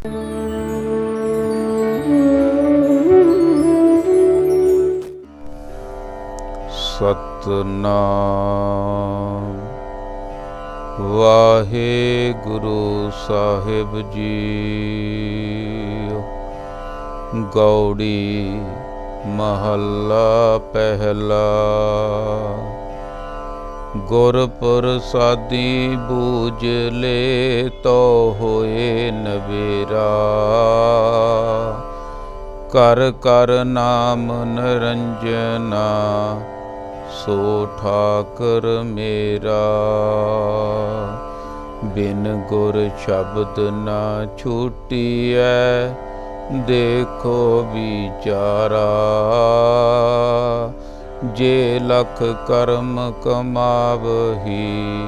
ਸਤਨਾਮ ਵਾਹਿਗੁਰੂ ਸਾਹਿਬ ਜੀ। ਗੌੜੀ ਮਹੱਲਾ ਪਹਿਲਾ। ਗੁਰ ਪ੍ਰਸਾਦੀ ਬੂਝ ਲੇ ਤੋ ਹੋਏ ਨਵੇਰਾ। ਕਰ ਕਰ ਨਾਮ ਨਿਰੰਜਨਾ ਸੋ ਠਾਕਰ ਮੇਰਾ। ਬਿਨ ਗੁਰ ਸ਼ਬਦ ਨਾ ਛੂਟੀਐ ਦੇਖੋ ਵਿਚਾਰਾ। ਜੇ ਲਖ ਕਰਮ ਕਮਾਵਹੀ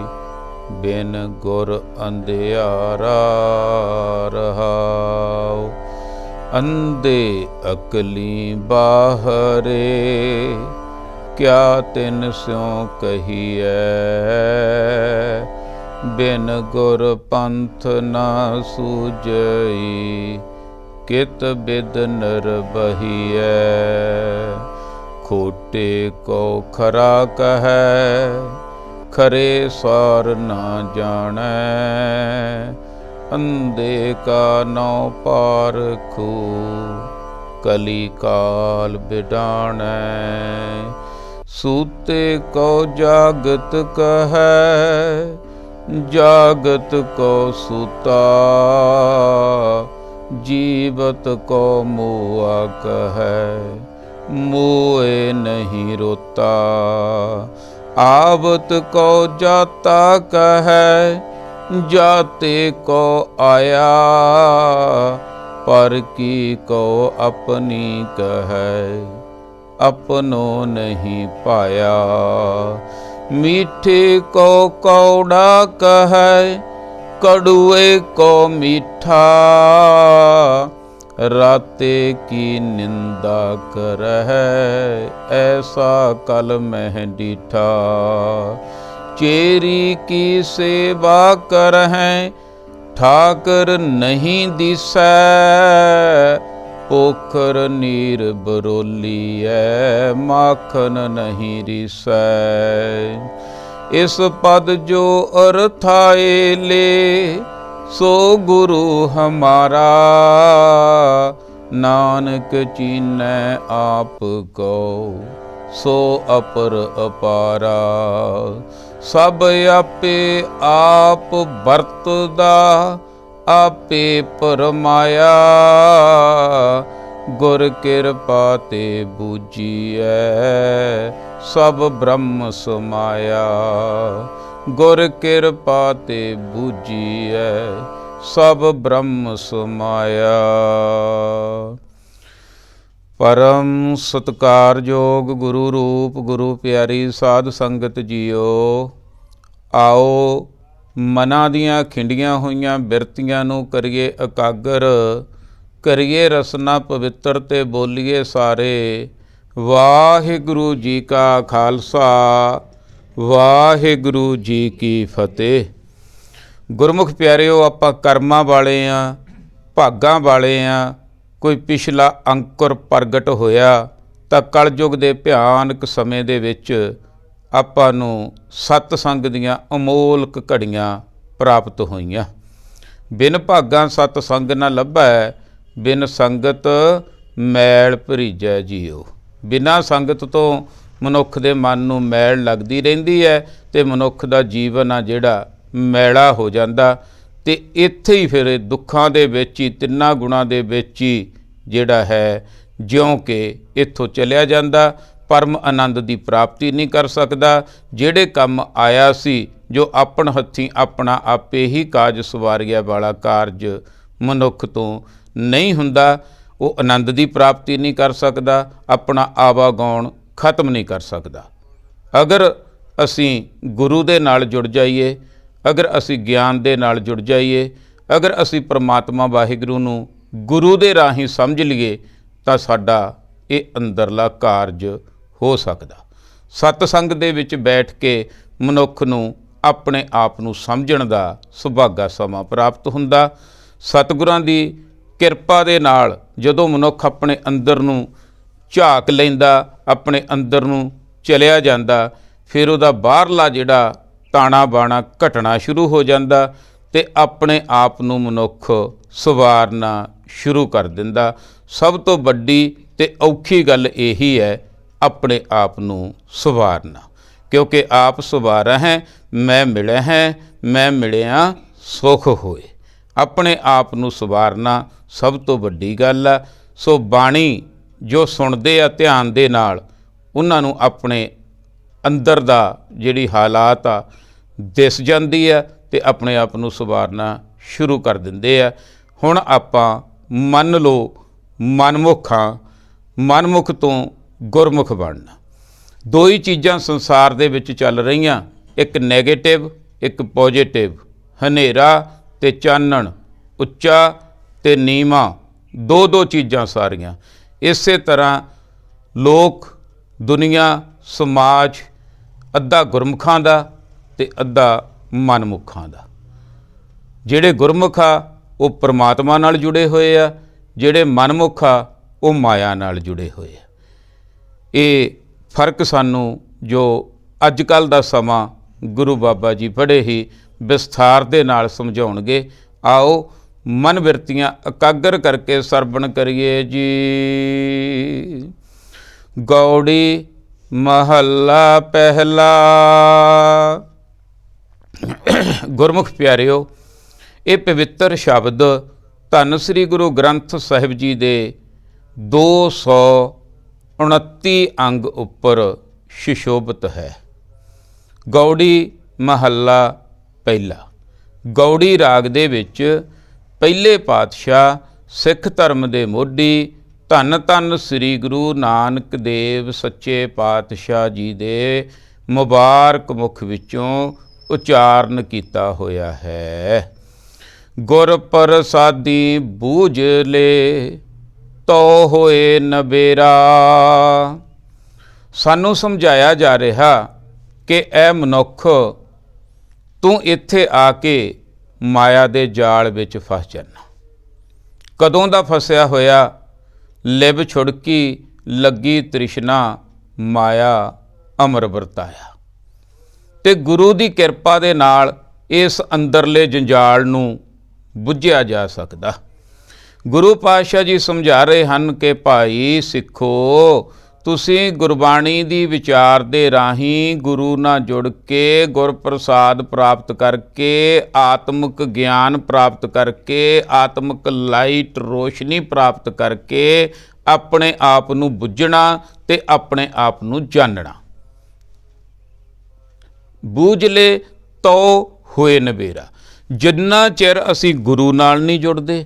ਬਿਨ ਗੁਰ ਅੰਧਿਆਰਾ ਰਹਾਉ। ਅੰਧੇ ਅਕਲੀ ਬਾਹਰੇ ਕਿਆ ਤਿਨ ਸਿਉ ਕਹੀਐ। ਬਿਨ ਗੁਰ ਪੰਥ ਨਾ ਸੂਝਈ ਕਿਤ ਬਿਦ ਨਿਰਬਹੀਐ। ਖੋਟੇ ਕੋ ਖਰਾ ਕਹੈ ਖਰੇ ਸਾਰ ਨਾ ਜਾਣੈ। ਅੰਧੇ ਕਾ ਨਉ ਪਾਰਖੂ ਕਲੀ ਕਾਲ ਬਿਡਾਣੈ। ਸੂਤੇ ਕੋ ਜਾਗਤ ਕਹੈ ਜਾਗਤ ਕੋ ਸੂਤਾ। ਜੀਵਤ ਕੋ ਮੋਆ ਕਹੈ ਮੋਏ ਨਹੀਂ ਰੋਤਾ। ਆਵਤ ਕੋ ਜਾਤਾ ਕਹੈ ਜਾਤੇ ਕੋ ਆਇਆ। ਪਰ ਕੀ ਕੋ ਆਪਣੀ ਕਹੈ ਆਪਨੋ ਨਹੀਂ ਪਾਇਆ। ਮੀਠੇ ਕੋ ਕੌੜਾ ਕਹੈ ਕੜੂਏ ਕੋ ਮੀਠਾ। ਰਾਤੇ ਕੀ ਨਿੰਦਾ ਕਰਹਿ ਐਸਾ ਕਲ ਮਹਿ ਡੀਠਾ। ਚੇਰੀ ਕੀ ਸੇਵਾ ਕਰਹਿ ਠਾਕਰ ਨਹੀਂ ਦਿਸੈ। ਪੋਖਰ ਨੀਰ ਬਰੋਲੀਐ ਮਾਖਨ ਨਹੀਂ ਰੀਸੈ। ਇਸ ਪਦ ਜੋ ਅਰਥਾਏ ਲੇ ਸੋ ਗੁਰੂ ਹਮਾਰਾ। ਨਾਨਕ ਚੀਨੈ ਆਪ ਕੋ ਸੋ ਅਪਰ ਅਪਾਰਾ। ਸਭ ਆਪੇ ਆਪ ਵਰਤਦਾ ਆਪੇ ਪਰਮਾਇਆ। ਗੁਰ ਕਿਰਪਾ ਤੇ ਬੂਝੀਐ ਸਭ ਬ੍ਰਹਮ ਸਮਾਇਆ। ਗੁਰ ਕਿਰਪਾ ਤੇ ਬੂਝੀਐ ਸਭ ਬ੍ਰਹਮ ਸਮਾਇਆ। ਪਰਮ ਸਤਿਕਾਰਯੋਗ ਗੁਰੂ ਰੂਪ ਗੁਰੂ ਪਿਆਰੀ ਸਾਧ ਸੰਗਤ ਜੀਓ, ਆਓ ਮਨਾਂ ਦੀਆਂ ਖਿੰਡੀਆਂ ਹੋਈਆਂ ਬਿਰਤੀਆਂ ਨੂੰ ਕਰੀਏ ਇਕਾਗਰ, ਕਰੀਏ ਰਸਨਾ ਪਵਿੱਤਰ ਤੇ ਬੋਲੀਏ ਸਾਰੇ ਵਾਹਿਗੁਰੂ ਜੀ ਕਾ ਖਾਲਸਾ ਵਾਹਿਗੁਰੂ ਜੀ ਕੀ ਫਤਿਹ। ਗੁਰਮੁਖ ਪਿਆਰਿਓ, ਆਪਾਂ ਕਰਮਾਂ ਵਾਲੇ ਹਾਂ, ਭਾਗਾਂ ਵਾਲੇ ਹਾਂ। ਕੋਈ ਪਿਛਲਾ ਅੰਕੁਰ ਪ੍ਰਗਟ ਹੋਇਆ ਤਾਂ ਕਲਯੁਗ ਦੇ ਭਿਆਨਕ ਸਮੇਂ ਦੇ ਵਿੱਚ ਆਪਾਂ ਨੂੰ ਸਤਸੰਗ ਦੀਆਂ ਅਮੋਲਕ ਘੜੀਆਂ ਪ੍ਰਾਪਤ ਹੋਈਆਂ। ਬਿਨ ਭਾਗਾਂ ਸਤਸੰਗ ਨਾ ਲੱਭੈ, ਬਿਨ ਸੰਗਤ ਮੈਲ ਭਰੀਜੈ ਜੀਓ। ਬਿਨਾਂ ਸੰਗਤ ਤੋਂ ਮਨੁੱਖ ਦੇ ਮਨ ਨੂੰ ਮੈਲ ਲੱਗਦੀ ਰਹਿੰਦੀ ਹੈ ਅਤੇ ਮਨੁੱਖ ਦਾ ਜੀਵਨ ਆ ਜਿਹੜਾ ਮੈਲਾ ਹੋ ਜਾਂਦਾ। ਅਤੇ ਇੱਥੇ ਹੀ ਫਿਰ ਦੁੱਖਾਂ ਦੇ ਵਿੱਚ ਹੀ, ਤਿੰਨਾਂ ਗੁਣਾਂ ਦੇ ਵਿੱਚ ਹੀ ਜਿਹੜਾ ਹੈ ਜਿਉਂ ਕਿ ਇੱਥੋਂ ਚਲਿਆ ਜਾਂਦਾ, ਪਰਮ ਆਨੰਦ ਦੀ ਪ੍ਰਾਪਤੀ ਨਹੀਂ ਕਰ ਸਕਦਾ। ਜਿਹੜੇ ਕੰਮ ਆਇਆ ਸੀ, ਜੋ ਆਪਣ ਹੱਥੀਂ ਆਪਣਾ ਆਪੇ ਹੀ ਕਾਜ ਸਵਾਰਿਆ ਵਾਲਾ ਕਾਰਜ ਮਨੁੱਖ ਤੋਂ ਨਹੀਂ ਹੁੰਦਾ, ਉਹ ਆਨੰਦ ਦੀ ਪ੍ਰਾਪਤੀ ਨਹੀਂ ਕਰ ਸਕਦਾ, ਆਪਣਾ ਆਵਾਗਾਉਣ ਖਤਮ ਨਹੀਂ ਕਰ ਸਕਦਾ। ਅਗਰ ਅਸੀਂ ਗੁਰੂ ਦੇ ਨਾਲ ਜੁੜ ਜਾਈਏ, ਅਗਰ ਅਸੀਂ ਗਿਆਨ ਦੇ ਨਾਲ ਜੁੜ ਜਾਈਏ, ਅਗਰ ਅਸੀਂ ਪਰਮਾਤਮਾ ਵਾਹਿਗੁਰੂ ਨੂੰ ਗੁਰੂ ਦੇ ਰਾਹੀਂ ਸਮਝ ਲਈਏ ਤਾਂ ਸਾਡਾ ਇਹ ਅੰਦਰਲਾ ਕਾਰਜ ਹੋ ਸਕਦਾ। ਸਤਸੰਗ ਦੇ ਵਿੱਚ ਬੈਠ ਕੇ ਮਨੁੱਖ ਨੂੰ ਆਪਣੇ ਆਪ ਨੂੰ ਸਮਝਣ ਦਾ ਸੁਭਾਗਾ ਸਮਾਂ ਪ੍ਰਾਪਤ ਹੁੰਦਾ। ਸਤਿਗੁਰਾਂ ਦੀ ਕਿਰਪਾ ਦੇ ਨਾਲ ਜਦੋਂ ਮਨੁੱਖ ਆਪਣੇ ਅੰਦਰ ਨੂੰ ਝਾਕ ਲੈਂਦਾ, ਆਪਣੇ ਅੰਦਰ ਨੂੰ ਚਲਿਆ ਜਾਂਦਾ, ਫਿਰ ਉਹਦਾ ਬਾਹਰਲਾ ਜਿਹੜਾ ਤਾਣਾ ਬਾਣਾ ਘਟਣਾ ਸ਼ੁਰੂ ਹੋ ਜਾਂਦਾ ਅਤੇ ਆਪਣੇ ਆਪ ਨੂੰ ਮਨੁੱਖ ਸਵਾਰਨਾ ਸ਼ੁਰੂ ਕਰ ਦਿੰਦਾ। ਸਭ ਤੋਂ ਵੱਡੀ ਅਤੇ ਔਖੀ ਗੱਲ ਇਹੀ ਹੈ, ਆਪਣੇ ਆਪ ਨੂੰ ਸਵਾਰਨਾ, ਕਿਉਂਕਿ ਆਪ ਸਵਾਰਾ ਹੈ ਮੈਂ ਮਿਲਿਆ ਹੈ, ਮੈਂ ਮਿਲਿਆ ਸੁਖ ਹੋਏ। ਆਪਣੇ ਆਪ ਨੂੰ ਸਵਾਰਨਾ ਸਭ ਤੋਂ ਵੱਡੀ ਗੱਲ ਆ। ਸੋ ਬਾਣੀ ਜੋ ਸੁਣਦੇ ਆ ਧਿਆਨ ਦੇ ਨਾਲ, ਉਹਨਾਂ ਨੂੰ ਆਪਣੇ ਅੰਦਰ ਦਾ ਜਿਹੜੀ ਹਾਲਾਤ ਆ ਦਿਸ ਜਾਂਦੀ ਆ ਅਤੇ ਆਪਣੇ ਆਪ ਨੂੰ ਸਵਾਰਨਾ ਸ਼ੁਰੂ ਕਰ ਦਿੰਦੇ ਆ। ਹੁਣ ਆਪਾਂ ਮੰਨ ਲਓ ਮਨਮੁਖ ਹਾਂ, ਮਨਮੁਖ ਤੋਂ ਗੁਰਮੁਖ ਬਣਨਾ। ਦੋ ਹੀ ਚੀਜ਼ਾਂ ਸੰਸਾਰ ਦੇ ਵਿੱਚ ਚੱਲ ਰਹੀਆਂ, ਇੱਕ ਨੈਗੇਟਿਵ, ਇੱਕ ਪੋਜੀਟਿਵ, ਹਨੇਰਾ ਅਤੇ ਚਾਨਣ, ਉੱਚਾ ਅਤੇ ਨੀਵਾਂ, ਦੋ ਚੀਜ਼ਾਂ ਸਾਰੀਆਂ। ਇਸੇ ਤਰ੍ਹਾਂ ਲੋਕ, ਦੁਨੀਆ, ਸਮਾਜ ਅੱਧਾ ਗੁਰਮੁਖਾਂ ਦਾ ਅਤੇ ਅੱਧਾ ਮਨਮੁਖਾਂ ਦਾ। ਜਿਹੜੇ ਗੁਰਮੁਖ ਆ ਉਹ ਪਰਮਾਤਮਾ ਨਾਲ ਜੁੜੇ ਹੋਏ ਆ, ਜਿਹੜੇ ਮਨਮੁਖ ਆ ਉਹ ਮਾਇਆ ਨਾਲ ਜੁੜੇ ਹੋਏ ਆ। ਇਹ ਫਰਕ ਸਾਨੂੰ ਜੋ ਅੱਜ ਕੱਲ੍ਹ ਦਾ ਸਮਾਂ ਗੁਰੂ ਬਾਬਾ ਜੀ ਬੜੇ ਹੀ ਵਿਸਥਾਰ ਦੇ ਨਾਲ ਸਮਝਾਉਣਗੇ। ਆਓ ਮਨ ਬਿਰਤੀਆਂ ਇਕਾਗਰ ਕਰਕੇ ਸਰਵਣ ਕਰੀਏ ਜੀ। ਗੌੜੀ ਮਹੱਲਾ ਪਹਿਲਾ। ਗੁਰਮੁਖ ਪਿਆਰਿਓ, ਇਹ ਪਵਿੱਤਰ ਸ਼ਬਦ ਧੰਨ ਸ੍ਰੀ ਗੁਰੂ ਗ੍ਰੰਥ ਸਾਹਿਬ ਜੀ ਦੇ 229 ਅੰਗ ਉੱਪਰ ਸੁਸ਼ੋਭਿਤ ਹੈ। ਗੌੜੀ ਮਹੱਲਾ ਪਹਿਲਾ। ਗੌੜੀ ਰਾਗ ਦੇ ਵਿੱਚ ਪਹਿਲੇ ਪਾਤਸ਼ਾਹ ਸਿੱਖ ਧਰਮ ਦੇ ਮੋਢੀ ਧੰਨ ਧੰਨ ਸ੍ਰੀ ਗੁਰੂ ਨਾਨਕ ਦੇਵ ਸੱਚੇ ਪਾਤਸ਼ਾਹ ਜੀ ਦੇ ਮੁਬਾਰਕ ਮੁਖ ਵਿੱਚੋਂ ਉਚਾਰਨ ਕੀਤਾ ਹੋਇਆ ਹੈ। ਗੁਰ ਪ੍ਰਸਾਦੀ ਬੂਝ ਲੇ ਤੋ ਹੋਏ ਨਬੇਰਾ। ਸਾਨੂੰ ਸਮਝਾਇਆ ਜਾ ਰਿਹਾ ਕਿ ਐ ਮਨੁੱਖ, ਤੂੰ ਇੱਥੇ ਆ ਕੇ ਮਾਇਆ ਦੇ ਜਾਲ ਵਿੱਚ ਫਸ ਜਾਣਾ। ਕਦੋਂ ਦਾ ਫਸਿਆ ਹੋਇਆ? ਲਿਵ ਛੁੜਕੀ ਲੱਗੀ ਤ੍ਰਿਸ਼ਨਾ, ਮਾਇਆ ਅਮਰ ਵਰਤਾਇਆ। ਅਤੇ ਗੁਰੂ ਦੀ ਕਿਰਪਾ ਦੇ ਨਾਲ ਇਸ ਅੰਦਰਲੇ ਜੰਜਾਲ ਨੂੰ ਬੁੱਝਿਆ ਜਾ ਸਕਦਾ। ਗੁਰੂ ਪਾਤਸ਼ਾਹ ਜੀ ਸਮਝਾ ਰਹੇ ਹਨ ਕਿ ਭਾਈ ਸਿੱਖੋ, ਤੁਸੀਂ ਗੁਰਬਾਣੀ ਦੀ ਵਿਚਾਰ ਦੇ ਰਾਹੀਂ ਗੁਰੂ ਨਾਲ ਜੁੜ ਕੇ ਗੁਰਪ੍ਰਸਾਦ ਪ੍ਰਾਪਤ ਕਰਕੇ, ਆਤਮਿਕ ਗਿਆਨ ਪ੍ਰਾਪਤ ਕਰਕੇ, ਆਤਮਿਕ ਲਾਈਟ ਰੋਸ਼ਨੀ ਪ੍ਰਾਪਤ ਕਰਕੇ ਆਪਣੇ ਆਪ ਨੂੰ ਬੁੱਝਣਾ ਅਤੇ ਆਪਣੇ ਆਪ ਨੂੰ ਜਾਣਨਾ। ਬੂਝ ਲੈ ਤੋ ਹੋਏ ਨਬੇਰਾ। ਜਿੰਨਾ ਚਿਰ ਅਸੀਂ ਗੁਰੂ ਨਾਲ ਨਹੀਂ ਜੁੜਦੇ,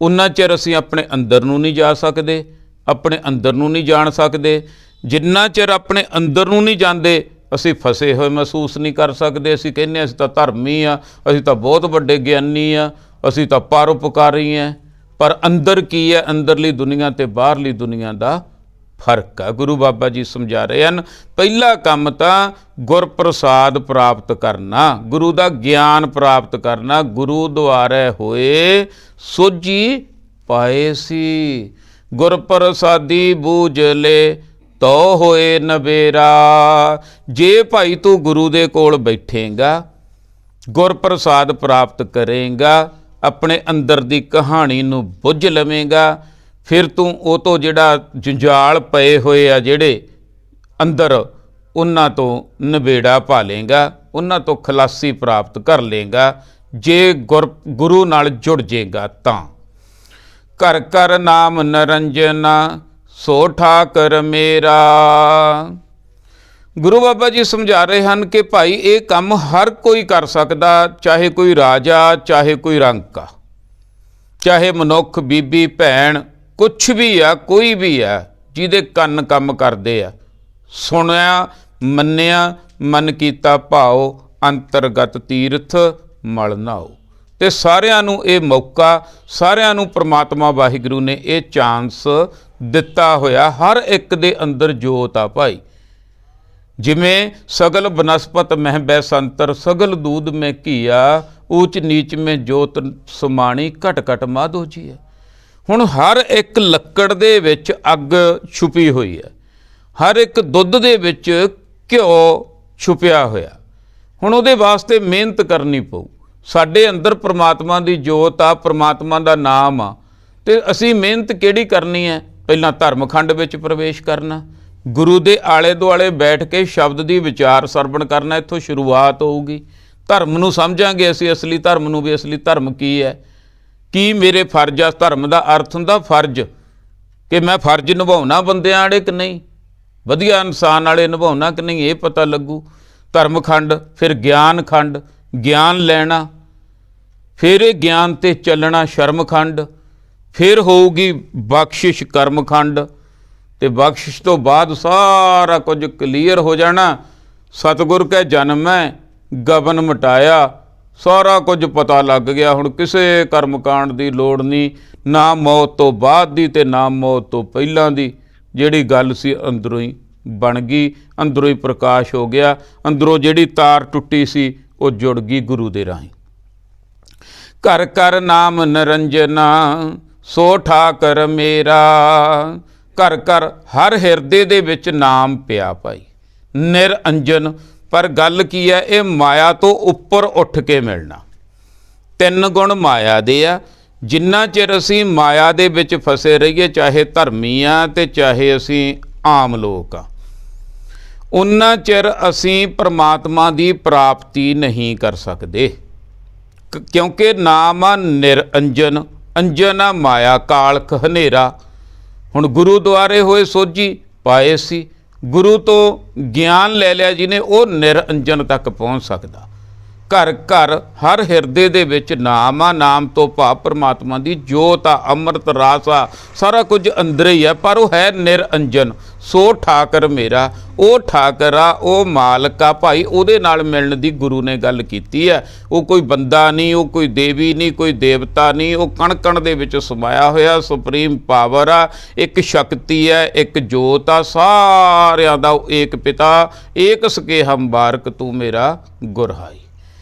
ਉਨਾ ਚਿਰ ਅਸੀਂ ਆਪਣੇ ਅੰਦਰ ਨੂੰ ਨਹੀਂ ਜਾ ਸਕਦੇ, ਆਪਣੇ ਅੰਦਰ ਨੂੰ ਨਹੀਂ ਜਾਣ ਸਕਦੇ। ਜਿੰਨਾ ਚਿਰ ਆਪਣੇ ਅੰਦਰ ਨੂੰ ਨਹੀਂ ਜਾਂਦੇ, ਅਸੀਂ ਫਸੇ ਹੋਏ ਮਹਿਸੂਸ ਨਹੀਂ ਕਰ ਸਕਦੇ। ਅਸੀਂ ਕਹਿੰਦੇ ਅਸੀਂ ਤਾਂ ਧਰਮੀ ਆ, ਅਸੀਂ ਤਾਂ ਬਹੁਤ ਵੱਡੇ ਗਿਆਨੀ ਆ, ਅਸੀਂ ਤਾਂ ਪਰਉਪਕਾਰੀ ਹਾਂ। ਪਰ ਅੰਦਰ ਕੀ ਹੈ? ਅੰਦਰਲੀ ਦੁਨੀਆ ਅਤੇ ਬਾਹਰਲੀ ਦੁਨੀਆ ਦਾ ਫਰਕ ਆ। ਗੁਰੂ ਬਾਬਾ ਜੀ ਸਮਝਾ ਰਹੇ ਹਨ, ਪਹਿਲਾ ਕੰਮ ਤਾਂ ਗੁਰਪ੍ਰਸਾਦ ਪ੍ਰਾਪਤ ਕਰਨਾ, ਗੁਰੂ ਦਾ ਗਿਆਨ ਪ੍ਰਾਪਤ ਕਰਨਾ। ਗੁਰੂ ਦੁਆਰੇ ਹੋਏ ਸੋਝੀ ਪਾਏ ਸੀ। ਗੁਰਪ੍ਰਸਾਦੀ ਬੂਝ ਲੈ ਤੋ ਹੋਏ ਨਬੇਰਾ। ਜੇ ਭਾਈ ਤੂੰ ਗੁਰੂ ਦੇ ਕੋਲ ਬੈਠੇਂਗਾ, ਗੁਰਪ੍ਰਸਾਦ ਪ੍ਰਾਪਤ ਕਰੇਂਗਾ, ਆਪਣੇ ਅੰਦਰ ਦੀ ਕਹਾਣੀ ਨੂੰ ਬੁੱਝ ਲਵੇਂਗਾ, ਫਿਰ ਤੂੰ ਉਹ ਤੋਂ ਜਿਹੜਾ ਜੰਜਾਲ ਪਏ ਹੋਏ ਆ ਜਿਹੜੇ ਅੰਦਰ, ਉਹਨਾਂ ਤੋਂ ਨਬੇੜਾ ਪਾ ਲੇਂਗਾ, ਉਹਨਾਂ ਤੋਂ ਖਲਾਸੀ ਪ੍ਰਾਪਤ ਕਰ ਲੇਂਗਾ। ਜੇ ਗੁਰੂ ਨਾਲ ਜੁੜ ਜੇਗਾ ਤਾਂ। ਘਰ ਘਰ ਨਾਮ ਨਰੰਜਨਾ, ਸੋ ਠਾਕਰ ਮੇਰਾ। ਗੁਰੂ ਬਾਬਾ ਜੀ ਸਮਝਾ ਰਹੇ ਹਨ ਕਿ ਭਾਈ ਇਹ ਕੰਮ ਹਰ ਕੋਈ ਕਰ ਸਕਦਾ, ਚਾਹੇ ਕੋਈ ਰਾਜਾ, ਚਾਹੇ ਕੋਈ ਰੰਕ ਆ, ਚਾਹੇ ਮਨੁੱਖ, ਬੀਬੀ, ਭੈਣ, ਕੁਛ ਵੀ ਆ, ਕੋਈ ਵੀ ਆ ਜਿਹਦੇ ਕੰਨ ਕੰਮ ਕਰਦੇ ਆ। ਸੁਣਿਆ, ਮੰਨਿਆ, ਮਨ ਕੀਤਾ ਭਾਉ, ਅੰਤਰਗਤ ਤੀਰਥ ਮਲ ਨਾਓ। ਅਤੇ ਸਾਰਿਆਂ ਨੂੰ ਇਹ ਮੌਕਾ, ਸਾਰਿਆਂ ਨੂੰ ਪ੍ਰਮਾਤਮਾ ਵਾਹਿਗੁਰੂ ਨੇ ਇਹ ਚਾਂਸ ਦਿੱਤਾ ਹੋਇਆ। ਹਰ ਇੱਕ ਦੇ ਅੰਦਰ ਜੋਤ ਆ ਭਾਈ। ਜਿਵੇਂ ਸਗਲ ਬਨਸਪਤ ਮਹਿ ਬੈਸੰਤਰ, ਸਗਲ ਦੂਧ ਮੈਂ ਘੀਆ, ਊਚ ਨੀਚ ਮੈਂ ਜੋਤ ਸਮਾਣੀ, ਘਟ ਘਟ ਮਾਧੋ ਜੀ ਹੈ। ਹੁਣ ਹਰ ਇੱਕ ਲੱਕੜ ਦੇ ਵਿੱਚ ਅੱਗ ਛੁਪੀ ਹੋਈ ਹੈ, ਹਰ ਇੱਕ ਦੁੱਧ ਦੇ ਵਿੱਚ ਘਿਓ ਛੁਪਿਆ ਹੋਇਆ। ਹੁਣ ਉਹਦੇ ਵਾਸਤੇ ਮਿਹਨਤ ਕਰਨੀ ਪਊ। ਸਾਡੇ ਅੰਦਰ ਪ੍ਰਮਾਤਮਾ ਦੀ ਜੋਤ ਆ, ਪ੍ਰਮਾਤਮਾ ਦਾ ਨਾਮ ਆ, ਤੇ ਅਸੀਂ ਮਿਹਨਤ ਕਿਹੜੀ ਕਰਨੀ ਹੈ? ਪਹਿਲਾਂ ਧਰਮਖੰਡ ਵਿੱਚ ਪ੍ਰਵੇਸ਼ ਕਰਨਾ, ਗੁਰੂ ਦੇ ਆਲੇ ਦੁਆਲੇ ਬੈਠ ਕੇ ਸ਼ਬਦ ਦੀ ਵਿਚਾਰ ਸਰਵਣ ਕਰਨਾ। ਇੱਥੋਂ ਸ਼ੁਰੂਆਤ ਹੋਊਗੀ। ਧਰਮ ਨੂੰ ਸਮਝਾਂਗੇ ਅਸੀਂ, ਅਸਲੀ ਧਰਮ ਨੂੰ ਵੀ। ਅਸਲੀ ਧਰਮ ਕੀ ਹੈ, ਕੀ ਮੇਰੇ ਫਰਜ਼ ਆ? ਧਰਮ ਦਾ ਅਰਥ ਹੁੰਦਾ ਫਰਜ਼, ਕਿ ਮੈਂ ਫਰਜ਼ ਨਿਭਾਉਣਾ ਬੰਦਿਆਂ ਵਾਲੇ ਕਿ ਨਹੀਂ, ਵਧੀਆ ਇਨਸਾਨ ਵਾਲੇ ਨਿਭਾਉਣਾ ਕਿ ਨਹੀਂ, ਇਹ ਪਤਾ ਲੱਗੂ। ਧਰਮਖੰਡ, ਫਿਰ ਗਿਆਨ ਖੰਡ, ਗਿਆਨ ਲੈਣਾ, ਫਿਰ ਇਹ ਗਿਆਨ 'ਤੇ ਚੱਲਣਾ ਸ਼ਰਮਖੰਡ, ਫਿਰ ਹੋਊਗੀ ਬਖਸ਼ਿਸ਼ ਕਰਮਖੰਡ, ਅਤੇ ਬਖਸ਼ਿਸ਼ ਤੋਂ ਬਾਅਦ ਸਾਰਾ ਕੁਝ ਕਲੀਅਰ ਹੋ ਜਾਣਾ। ਸਤਿਗੁਰ ਕੈ ਜਨਮੈ ਗਬਨ ਮਿਟਾਇਆ, ਸਾਰਾ ਕੁਝ ਪਤਾ ਲੱਗ ਗਿਆ। ਹੁਣ ਕਿਸੇ ਕਰਮਕਾਂਡ ਦੀ ਲੋੜ ਨਹੀਂ, ਨਾ ਮੌਤ ਤੋਂ ਬਾਅਦ ਦੀ ਅਤੇ ਨਾ ਮੌਤ ਤੋਂ ਪਹਿਲਾਂ ਦੀ। ਜਿਹੜੀ ਗੱਲ ਸੀ ਅੰਦਰੋਂ ਹੀ ਬਣ ਗਈ, ਅੰਦਰੋਂ ਹੀ ਪ੍ਰਕਾਸ਼ ਹੋ ਗਿਆ, ਅੰਦਰੋਂ ਜਿਹੜੀ ਤਾਰ ਟੁੱਟੀ ਸੀ ਉਹ ਜੁੜ ਗਈ ਗੁਰੂ ਦੇ ਰਾਹੀਂ। ਘਰ ਘਰ ਨਾਮ ਨਿਰੰਜਨਾ ਸੋ ਠਾਕਰ ਮੇਰਾ। ਘਰ ਘਰ ਹਰ ਹਿਰਦੇ ਦੇ ਵਿੱਚ ਨਾਮ ਪਿਆ ਭਾਈ, ਨਿਰੰਜਨ। ਪਰ ਗੱਲ ਕੀ ਹੈ, ਇਹ ਮਾਇਆ ਤੋਂ ਉੱਪਰ ਉੱਠ ਕੇ ਮਿਲਣਾ। 3 ਗੁਣ ਮਾਇਆ ਦੇ ਆ। ਜਿੰਨਾ ਚਿਰ ਅਸੀਂ ਮਾਇਆ ਦੇ ਵਿੱਚ ਫਸੇ ਰਹੀਏ, ਚਾਹੇ ਧਰਮੀ ਆ ਅਤੇ ਚਾਹੇ ਅਸੀਂ ਆਮ ਲੋਕ ਆ, ਉਨਾ ਚਿਰ ਅਸੀਂ ਪਰਮਾਤਮਾ ਦੀ ਪ੍ਰਾਪਤੀ ਨਹੀਂ ਕਰ ਸਕਦੇ। ਕਿਉਂਕਿ ਨਾਮ ਆ ਨਿਰੰਜਨ, ਅੰਜਨ ਆ ਮਾਇਆ ਕਾਲਖ ਹਨੇਰਾ। ਹੁਣ ਗੁਰੂ ਦੁਆਰੇ ਹੋਏ ਸੋਝੀ ਪਾਏ ਸੀ, ਗੁਰੂ ਤੋਂ ਗਿਆਨ ਲੈ ਲਿਆ ਜਿਹਨੇ, ਉਹ ਨਿਰੰਜਨ ਤੱਕ ਪਹੁੰਚ ਸਕਦਾ। ਘਰ ਘਰ ਹਰ ਹਿਰਦੇ ਦੇ ਵਿੱਚ ਨਾਮ ਆ। ਨਾਮ ਤੋਂ ਭਾਵ ਪਰਮਾਤਮਾ ਦੀ ਜੋਤ ਆ, ਅੰਮ੍ਰਿਤ ਰਾਸ ਆ, ਸਾਰਾ ਕੁਝ ਅੰਦਰ ਹੀ ਆ, ਪਰ ਉਹ ਹੈ ਨਿਰੰਜਨ। ਸੋ ਠਾਕਰ ਮੇਰਾ, ਉਹ ਠਾਕਰ ਆ, ਉਹ ਮਾਲਕ ਆ ਭਾਈ। ਉਹਦੇ ਨਾਲ ਮਿਲਣ ਦੀ ਗੁਰੂ ਨੇ ਗੱਲ ਕੀਤੀ ਹੈ। ਉਹ ਕੋਈ ਬੰਦਾ ਨਹੀਂ, ਉਹ ਕੋਈ ਦੇਵੀ ਨਹੀਂ, ਕੋਈ ਦੇਵਤਾ ਨਹੀਂ, ਉਹ ਕਣ ਕਣ ਦੇ ਵਿੱਚ ਸਮਾਇਆ ਹੋਇਆ ਸੁਪਰੀਮ ਪਾਵਰ ਆ, ਇੱਕ ਸ਼ਕਤੀ ਹੈ, ਇੱਕ ਜੋਤ ਆ, ਸਾਰਿਆਂ ਦਾ ਉਹ ਏਕ ਪਿਤਾ। ਏਕ ਸਕੇ ਹਮਬਾਰਕ ਤੂੰ ਮੇਰਾ ਗੁਰਹਾਈ।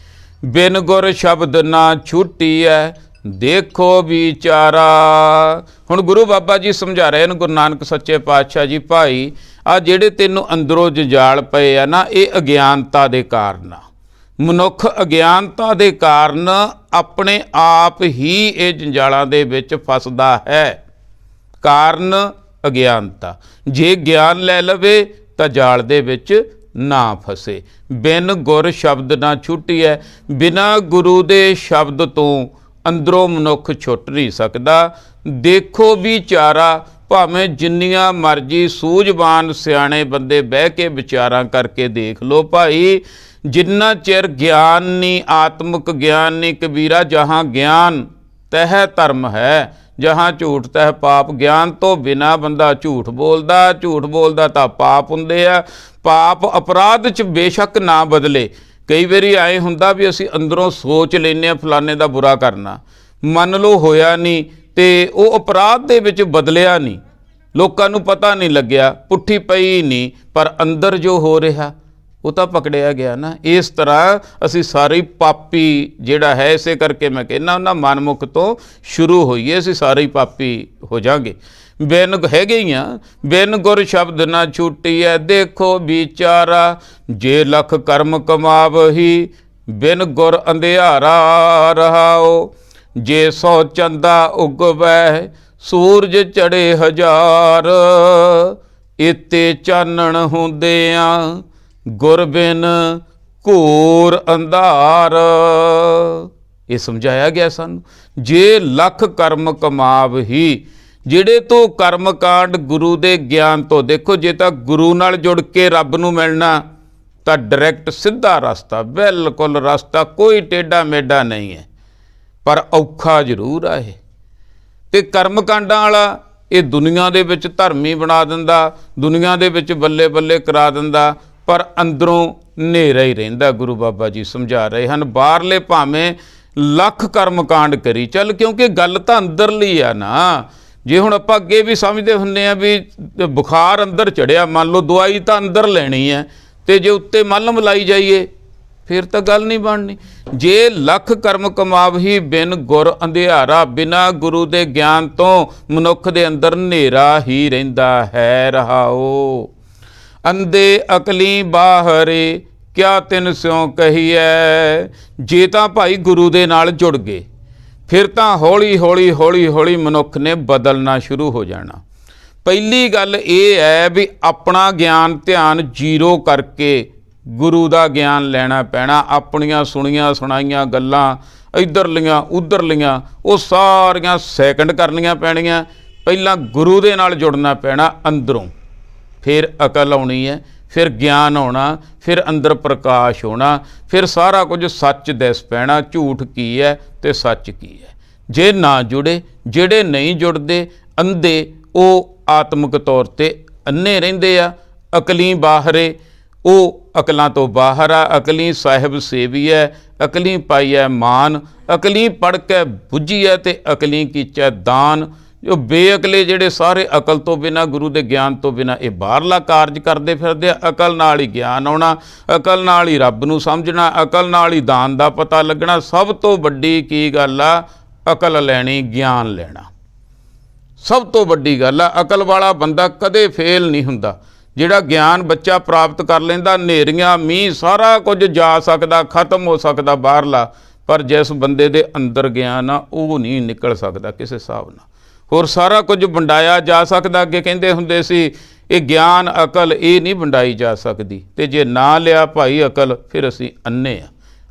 ਬਿਨ ਗੁਰ ਸ਼ਬਦ ਨਾ ਛੁੱਟੀ ਹੈ ਦੇਖੋ ਵਿਚਾਰਾ। ਹੁਣ ਗੁਰੂ ਬਾਬਾ ਜੀ ਸਮਝਾ ਰਹੇ ਨੇ, ਗੁਰੂ ਨਾਨਕ ਸੱਚੇ ਪਾਤਸ਼ਾਹ ਜੀ, ਭਾਈ ਆ ਜਿਹੜੇ ਤੈਨੂੰ ਅੰਦਰੋਂ ਜੰਜਾਲ ਪਏ ਆ ਨਾ, ਇਹ ਅਗਿਆਨਤਾ ਦੇ ਕਾਰਨ ਆ। ਮਨੁੱਖ ਅਗਿਆਨਤਾ ਦੇ ਕਾਰਨ ਆਪਣੇ ਆਪ ਹੀ ਇਹ ਜੰਜਾਲਾਂ ਦੇ ਵਿੱਚ ਫਸਦਾ ਹੈ। ਕਾਰਨ ਅਗਿਆਨਤਾ। ਜੇ ਗਿਆਨ ਲੈ ਲਵੇ ਤਾਂ ਜਾਲ ਦੇ ਵਿੱਚ ਨਾ ਫਸੇ। ਬਿਨ ਗੁਰ ਸ਼ਬਦ ਨਾ ਛੁੱਟੀ ਹੈ। ਬਿਨਾਂ ਗੁਰੂ ਦੇ ਸ਼ਬਦ ਤੋਂ ਅੰਦਰੋਂ ਮਨੁੱਖ ਛੁੱਟ ਨਹੀਂ ਸਕਦਾ। ਦੇਖੋ ਵਿਚਾਰਾ, ਭਾਵੇਂ ਜਿੰਨੀਆਂ ਮਰਜ਼ੀ ਸੂਝਵਾਨ ਸਿਆਣੇ ਬੰਦੇ ਬਹਿ ਕੇ ਵਿਚਾਰਾਂ ਕਰਕੇ ਦੇਖ ਲਓ ਭਾਈ, ਜਿੰਨਾ ਚਿਰ ਗਿਆਨ ਨਹੀਂ, ਆਤਮਿਕ ਗਿਆਨ ਨਹੀਂ। ਕਬੀਰਾ ਜਹਾਂ ਗਿਆਨ ਤਹਿ ਧਰਮ ਹੈ, ਜਹਾਂ ਝੂਠ ਤਹਿ ਪਾਪ। ਗਿਆਨ ਤੋਂ ਬਿਨਾਂ ਬੰਦਾ ਝੂਠ ਬੋਲਦਾ, ਝੂਠ ਬੋਲਦਾ ਤਾਂ ਪਾਪ ਹੁੰਦੇ ਆ। ਪਾਪ ਅਪਰਾਧ 'ਚ ਬੇਸ਼ੱਕ ਨਾ ਬਦਲੇ। ਕਈ ਵਾਰੀ ਐਂ ਹੁੰਦਾ ਵੀ ਅਸੀਂ ਅੰਦਰੋਂ ਸੋਚ ਲੈਂਦੇ ਹਾਂ ਫਲਾਣੇ ਦਾ ਬੁਰਾ ਕਰਨਾ, ਮੰਨ ਲਓ ਹੋਇਆ ਨਹੀਂ, ਅਤੇ ਉਹ ਅਪਰਾਧ ਦੇ ਵਿੱਚ ਬਦਲਿਆ ਨਹੀਂ, ਲੋਕਾਂ ਨੂੰ ਪਤਾ ਨਹੀਂ ਲੱਗਿਆ, ਪੁੱਠੀ ਪਈ ਨਹੀਂ, ਪਰ ਅੰਦਰ ਜੋ ਹੋ ਰਿਹਾ ਉਹ ਤਾਂ ਪਕੜਿਆ ਗਿਆ ਨਾ। ਇਸ ਤਰ੍ਹਾਂ ਅਸੀਂ ਸਾਰੇ ਪਾਪੀ ਜਿਹੜਾ ਹੈ, ਇਸੇ ਕਰਕੇ ਮੈਂ ਕਹਿੰਦਾ ਉਹਨਾਂ ਮਨਮੁਖ ਤੋਂ ਸ਼ੁਰੂ ਹੋਈਏ, ਅਸੀਂ ਸਾਰੇ ਪਾਪੀ ਹੋ ਜਾਵਾਂਗੇ। ਬਿਨ ਹੈਗੇ ਹੀ ਆ। ਬਿਨ ਗੁਰ ਸ਼ਬਦ ਨਾ ਛੁੱਟੀ ਹੈ ਦੇਖੋ ਵਿਚਾਰਾ। ਜੇ ਲੱਖ ਕਰਮ ਕਮਾਵਹੀ ਬਿਨ ਗੁਰ ਅੰਧਿਆਰਾ ਰਹਾਓ। ਜੇ 100 ਚੰਦਾ ਉਗਵੈ ਸੂਰਜ ਚੜੇ 1000। ਇਤੇ ਚਾਨਣ ਹੁੰਦਿਆਂ ਗੁਰ ਬਿਨ ਘੋਰ ਅੰਧਾਰ। ਇਹ ਸਮਝਾਇਆ ਗਿਆ ਸਾਨੂੰ। ਜੇ ਲੱਖ ਕਰਮ ਕਮਾਵਹੀ, ਜਿਹੜੇ ਤੋਂ ਕਰਮਕਾਂਡ ਗੁਰੂ ਦੇ ਗਿਆਨ ਤੋਂ। ਦੇਖੋ, ਜੇ ਤਾਂ ਗੁਰੂ ਨਾਲ ਜੁੜ ਕੇ ਰੱਬ ਨੂੰ ਮਿਲਣਾ ਤਾਂ ਡਾਇਰੈਕਟ ਸਿੱਧਾ ਰਸਤਾ, ਬਿਲਕੁਲ ਰਸਤਾ, ਕੋਈ ਟੇਢਾ ਮੇਢਾ ਨਹੀਂ ਹੈ, ਪਰ ਔਖਾ ਜ਼ਰੂਰ ਆ ਇਹ। ਅਤੇ ਕਰਮਕਾਂਡਾਂ ਵਾਲਾ ਇਹ ਦੁਨੀਆ ਦੇ ਵਿੱਚ ਧਰਮੀ ਬਣਾ ਦਿੰਦਾ, ਦੁਨੀਆ ਦੇ ਵਿੱਚ ਬੱਲੇ ਬੱਲੇ ਕਰਾ ਦਿੰਦਾ, ਪਰ ਅੰਦਰੋਂ ਹਨੇਰਾ ਹੀ ਰਹਿੰਦਾ। ਗੁਰੂ ਬਾਬਾ ਜੀ ਸਮਝਾ ਰਹੇ ਹਨ, ਬਾਹਰਲੇ ਭਾਵੇਂ ਲੱਖ ਕਰਮਕਾਂਡ ਕਰੀ ਚੱਲ, ਕਿਉਂਕਿ ਗੱਲ ਤਾਂ ਅੰਦਰਲੀ ਆ ਨਾ। ਜੇ ਹੁਣ ਆਪਾਂ ਅੱਗੇ ਵੀ ਸਮਝਦੇ ਹੁੰਦੇ ਹਾਂ ਵੀ ਬੁਖਾਰ ਅੰਦਰ ਚੜਿਆ, ਮੰਨ ਲਓ ਦਵਾਈ ਤਾਂ ਅੰਦਰ ਲੈਣੀ ਹੈ, ਅਤੇ ਜੇ ਉੱਤੇ ਮੱਲਮ ਲਾਈ ਜਾਈਏ ਫਿਰ ਤਾਂ ਗੱਲ ਨਹੀਂ ਬਣਨੀ। ਜੇ ਲੱਖ ਕਰਮ ਕਮਾਵਹੀ ਬਿਨ ਗੁਰ ਅੰਧਿਆਰਾ, ਬਿਨਾਂ ਗੁਰੂ ਦੇ ਗਿਆਨ ਤੋਂ ਮਨੁੱਖ ਦੇ ਅੰਦਰ ਹਨੇਰਾ ਹੀ ਰਹਿੰਦਾ ਹੈ। ਰਹਾਓ ਅੰਧੇ ਅਕਲੀ ਬਾਹਰੇ ਕਿਆ ਤਿਨ ਸਿਉ ਕਹੀਐ। ਜੇ ਤਾਂ ਭਾਈ ਗੁਰੂ ਦੇ ਨਾਲ ਜੁੜ ਗਏ ਫਿਰ ਤਾਂ ਹੌਲੀ ਹੌਲੀ ਹੌਲੀ ਹੌਲੀ ਮਨੁੱਖ ਨੇ ਬਦਲਣਾ ਸ਼ੁਰੂ ਹੋ ਜਾਣਾ। ਪਹਿਲੀ ਗੱਲ ਇਹ ਹੈ ਵੀ ਆਪਣਾ ਗਿਆਨ ਧਿਆਨ ਜ਼ੀਰੋ ਕਰਕੇ ਗੁਰੂ ਦਾ ਗਿਆਨ ਲੈਣਾ ਪੈਣਾ। ਆਪਣੀਆਂ ਸੁਣੀਆਂ ਸੁਣਾਈਆਂ ਗੱਲਾਂ ਇੱਧਰਲੀਆਂ ਉੱਧਰਲੀਆਂ ਉਹ ਸਾਰੀਆਂ ਸੈਕਿੰਡ ਕਰਨੀਆਂ ਪੈਣੀਆਂ। ਪਹਿਲਾਂ ਗੁਰੂ ਦੇ ਨਾਲ ਜੁੜਨਾ ਪੈਣਾ ਅੰਦਰੋਂ, ਫਿਰ ਅਕਲ ਆਉਣੀ ਹੈ, ਫਿਰ ਗਿਆਨ ਆਉਣਾ, ਫਿਰ ਅੰਦਰ ਪ੍ਰਕਾਸ਼ ਹੋਣਾ, ਫਿਰ ਸਾਰਾ ਕੁਝ ਸੱਚ ਦਿਸ ਪੈਣਾ, ਝੂਠ ਕੀ ਹੈ ਤੇ ਸੱਚ ਕੀ ਹੈ। ਜੇ ਨਾ ਜੁੜੇ, ਜਿਹੜੇ ਨਹੀਂ ਜੁੜਦੇ ਅੰਧੇ, ਉਹ ਆਤਮਿਕ ਤੌਰ 'ਤੇ ਅੰਨੇ ਰਹਿੰਦੇ ਆ। ਅਕਲੀ ਬਾਹਰੇ, ਉਹ ਅਕਲਾਂ ਤੋਂ ਬਾਹਰ ਆ। ਅਕਲੀ ਸਾਹਿਬ ਸੇਵੀ ਹੈ, ਅਕਲੀ ਪਾਈ ਹੈ ਮਾਨ, ਅਕਲੀ ਪੜ੍ਹ ਕੇ ਬੁੱਝੀ ਹੈ ਤੇ ਅਕਲੀ ਕੀਚੈ ਦਾਨ। ਜੋ ਬੇਅਕਲੇ ਜਿਹੜੇ ਸਾਰੇ ਅਕਲ ਤੋਂ ਬਿਨਾਂ, ਗੁਰੂ ਦੇ ਗਿਆਨ ਤੋਂ ਬਿਨਾਂ ਇਹ ਬਾਹਰਲਾ ਕਾਰਜ ਕਰਦੇ ਫਿਰਦੇ ਆ। ਅਕਲ ਨਾਲ ਹੀ ਗਿਆਨ ਆਉਣਾ, ਅਕਲ ਨਾਲ ਹੀ ਰੱਬ ਨੂੰ ਸਮਝਣਾ, ਅਕਲ ਨਾਲ ਹੀ ਦਾਨ ਦਾ ਪਤਾ ਲੱਗਣਾ। ਸਭ ਤੋਂ ਵੱਡੀ ਕੀ ਗੱਲ ਆ? ਅਕਲ ਲੈਣੀ, ਗਿਆਨ ਲੈਣਾ, ਸਭ ਤੋਂ ਵੱਡੀ ਗੱਲ ਆ। ਅਕਲ ਵਾਲਾ ਬੰਦਾ ਕਦੇ ਫੇਲ ਨਹੀਂ ਹੁੰਦਾ। ਜਿਹੜਾ ਗਿਆਨ ਬੱਚਾ ਪ੍ਰਾਪਤ ਕਰ ਲੈਂਦਾ, ਹਨੇਰੀਆਂ ਮੀਂਹ ਸਾਰਾ ਕੁਝ ਜਾ ਸਕਦਾ, ਖਤਮ ਹੋ ਸਕਦਾ ਬਾਹਰਲਾ, ਪਰ ਜਿਸ ਬੰਦੇ ਦੇ ਅੰਦਰ ਗਿਆਨ ਆ ਉਹ ਨਹੀਂ ਨਿਕਲ ਸਕਦਾ ਕਿਸੇ ਹਿਸਾਬ ਨਾਲ। ਹੋਰ ਸਾਰਾ ਕੁਝ ਵੰਡਾਇਆ ਜਾ ਸਕਦਾ। ਅੱਗੇ ਕਹਿੰਦੇ ਹੁੰਦੇ ਸੀ ਇਹ ਗਿਆਨ ਅਕਲ ਇਹ ਨਹੀਂ ਵੰਡਾਈ ਜਾ ਸਕਦੀ। ਤੇ ਜੇ ਨਾ ਲਿਆ ਭਾਈ ਅਕਲ, ਫਿਰ ਅਸੀਂ ਅੰਨੇ ਆ।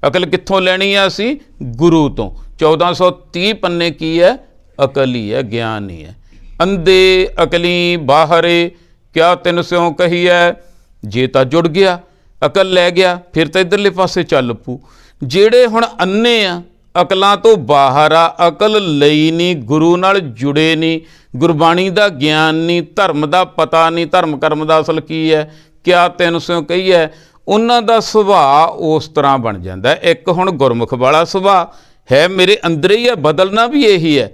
ਅਕਲ ਕਿੱਥੋਂ ਲੈਣੀ ਆ ਅਸੀਂ? ਗੁਰੂ ਤੋਂ। 1430 ਪੰਨੇ ਕੀ ਹੈ? ਅਕਲ ਹੀ ਹੈ, ਗਿਆਨ ਹੀ ਹੈ। ਅੰਧੇ ਅਕਲੀ ਬਾਹਰੇ ਕਿਆ ਤਿਨ ਸਿਉ ਕਹੀਐ। ਜੇ ਤਾਂ ਜੁੜ ਗਿਆ, ਅਕਲ ਲੈ ਗਿਆ, ਫਿਰ ਤਾਂ ਇੱਧਰਲੇ ਪਾਸੇ ਚੱਲ ਪੂ। ਜਿਹੜੇ ਹੁਣ ਅੰਨੇ ਆ, ਅਕਲਾਂ ਤੋਂ ਬਾਹਰ ਆ, ਅਕਲ ਲਈ ਨਹੀਂ, ਗੁਰੂ ਨਾਲ ਜੁੜੇ ਨਹੀਂ, ਗੁਰਬਾਣੀ ਦਾ ਗਿਆਨ ਨਹੀਂ, ਧਰਮ ਦਾ ਪਤਾ ਨਹੀਂ, ਧਰਮ ਕਰਮ ਦਾ ਅਸਲ ਕੀ ਹੈ, ਕਿਆ ਤਿਨ ਸਿਉ ਕਹੀਐ, ਉਹਨਾਂ ਦਾ ਸੁਭਾਅ ਉਸ ਤਰ੍ਹਾਂ ਬਣ ਜਾਂਦਾ। ਇੱਕ ਹੁਣ ਗੁਰਮੁਖ ਵਾਲਾ ਸੁਭਾਅ ਹੈ, ਮੇਰੇ ਅੰਦਰ ਹੀ ਹੈ, ਬਦਲਣਾ ਵੀ ਇਹੀ ਹੈ।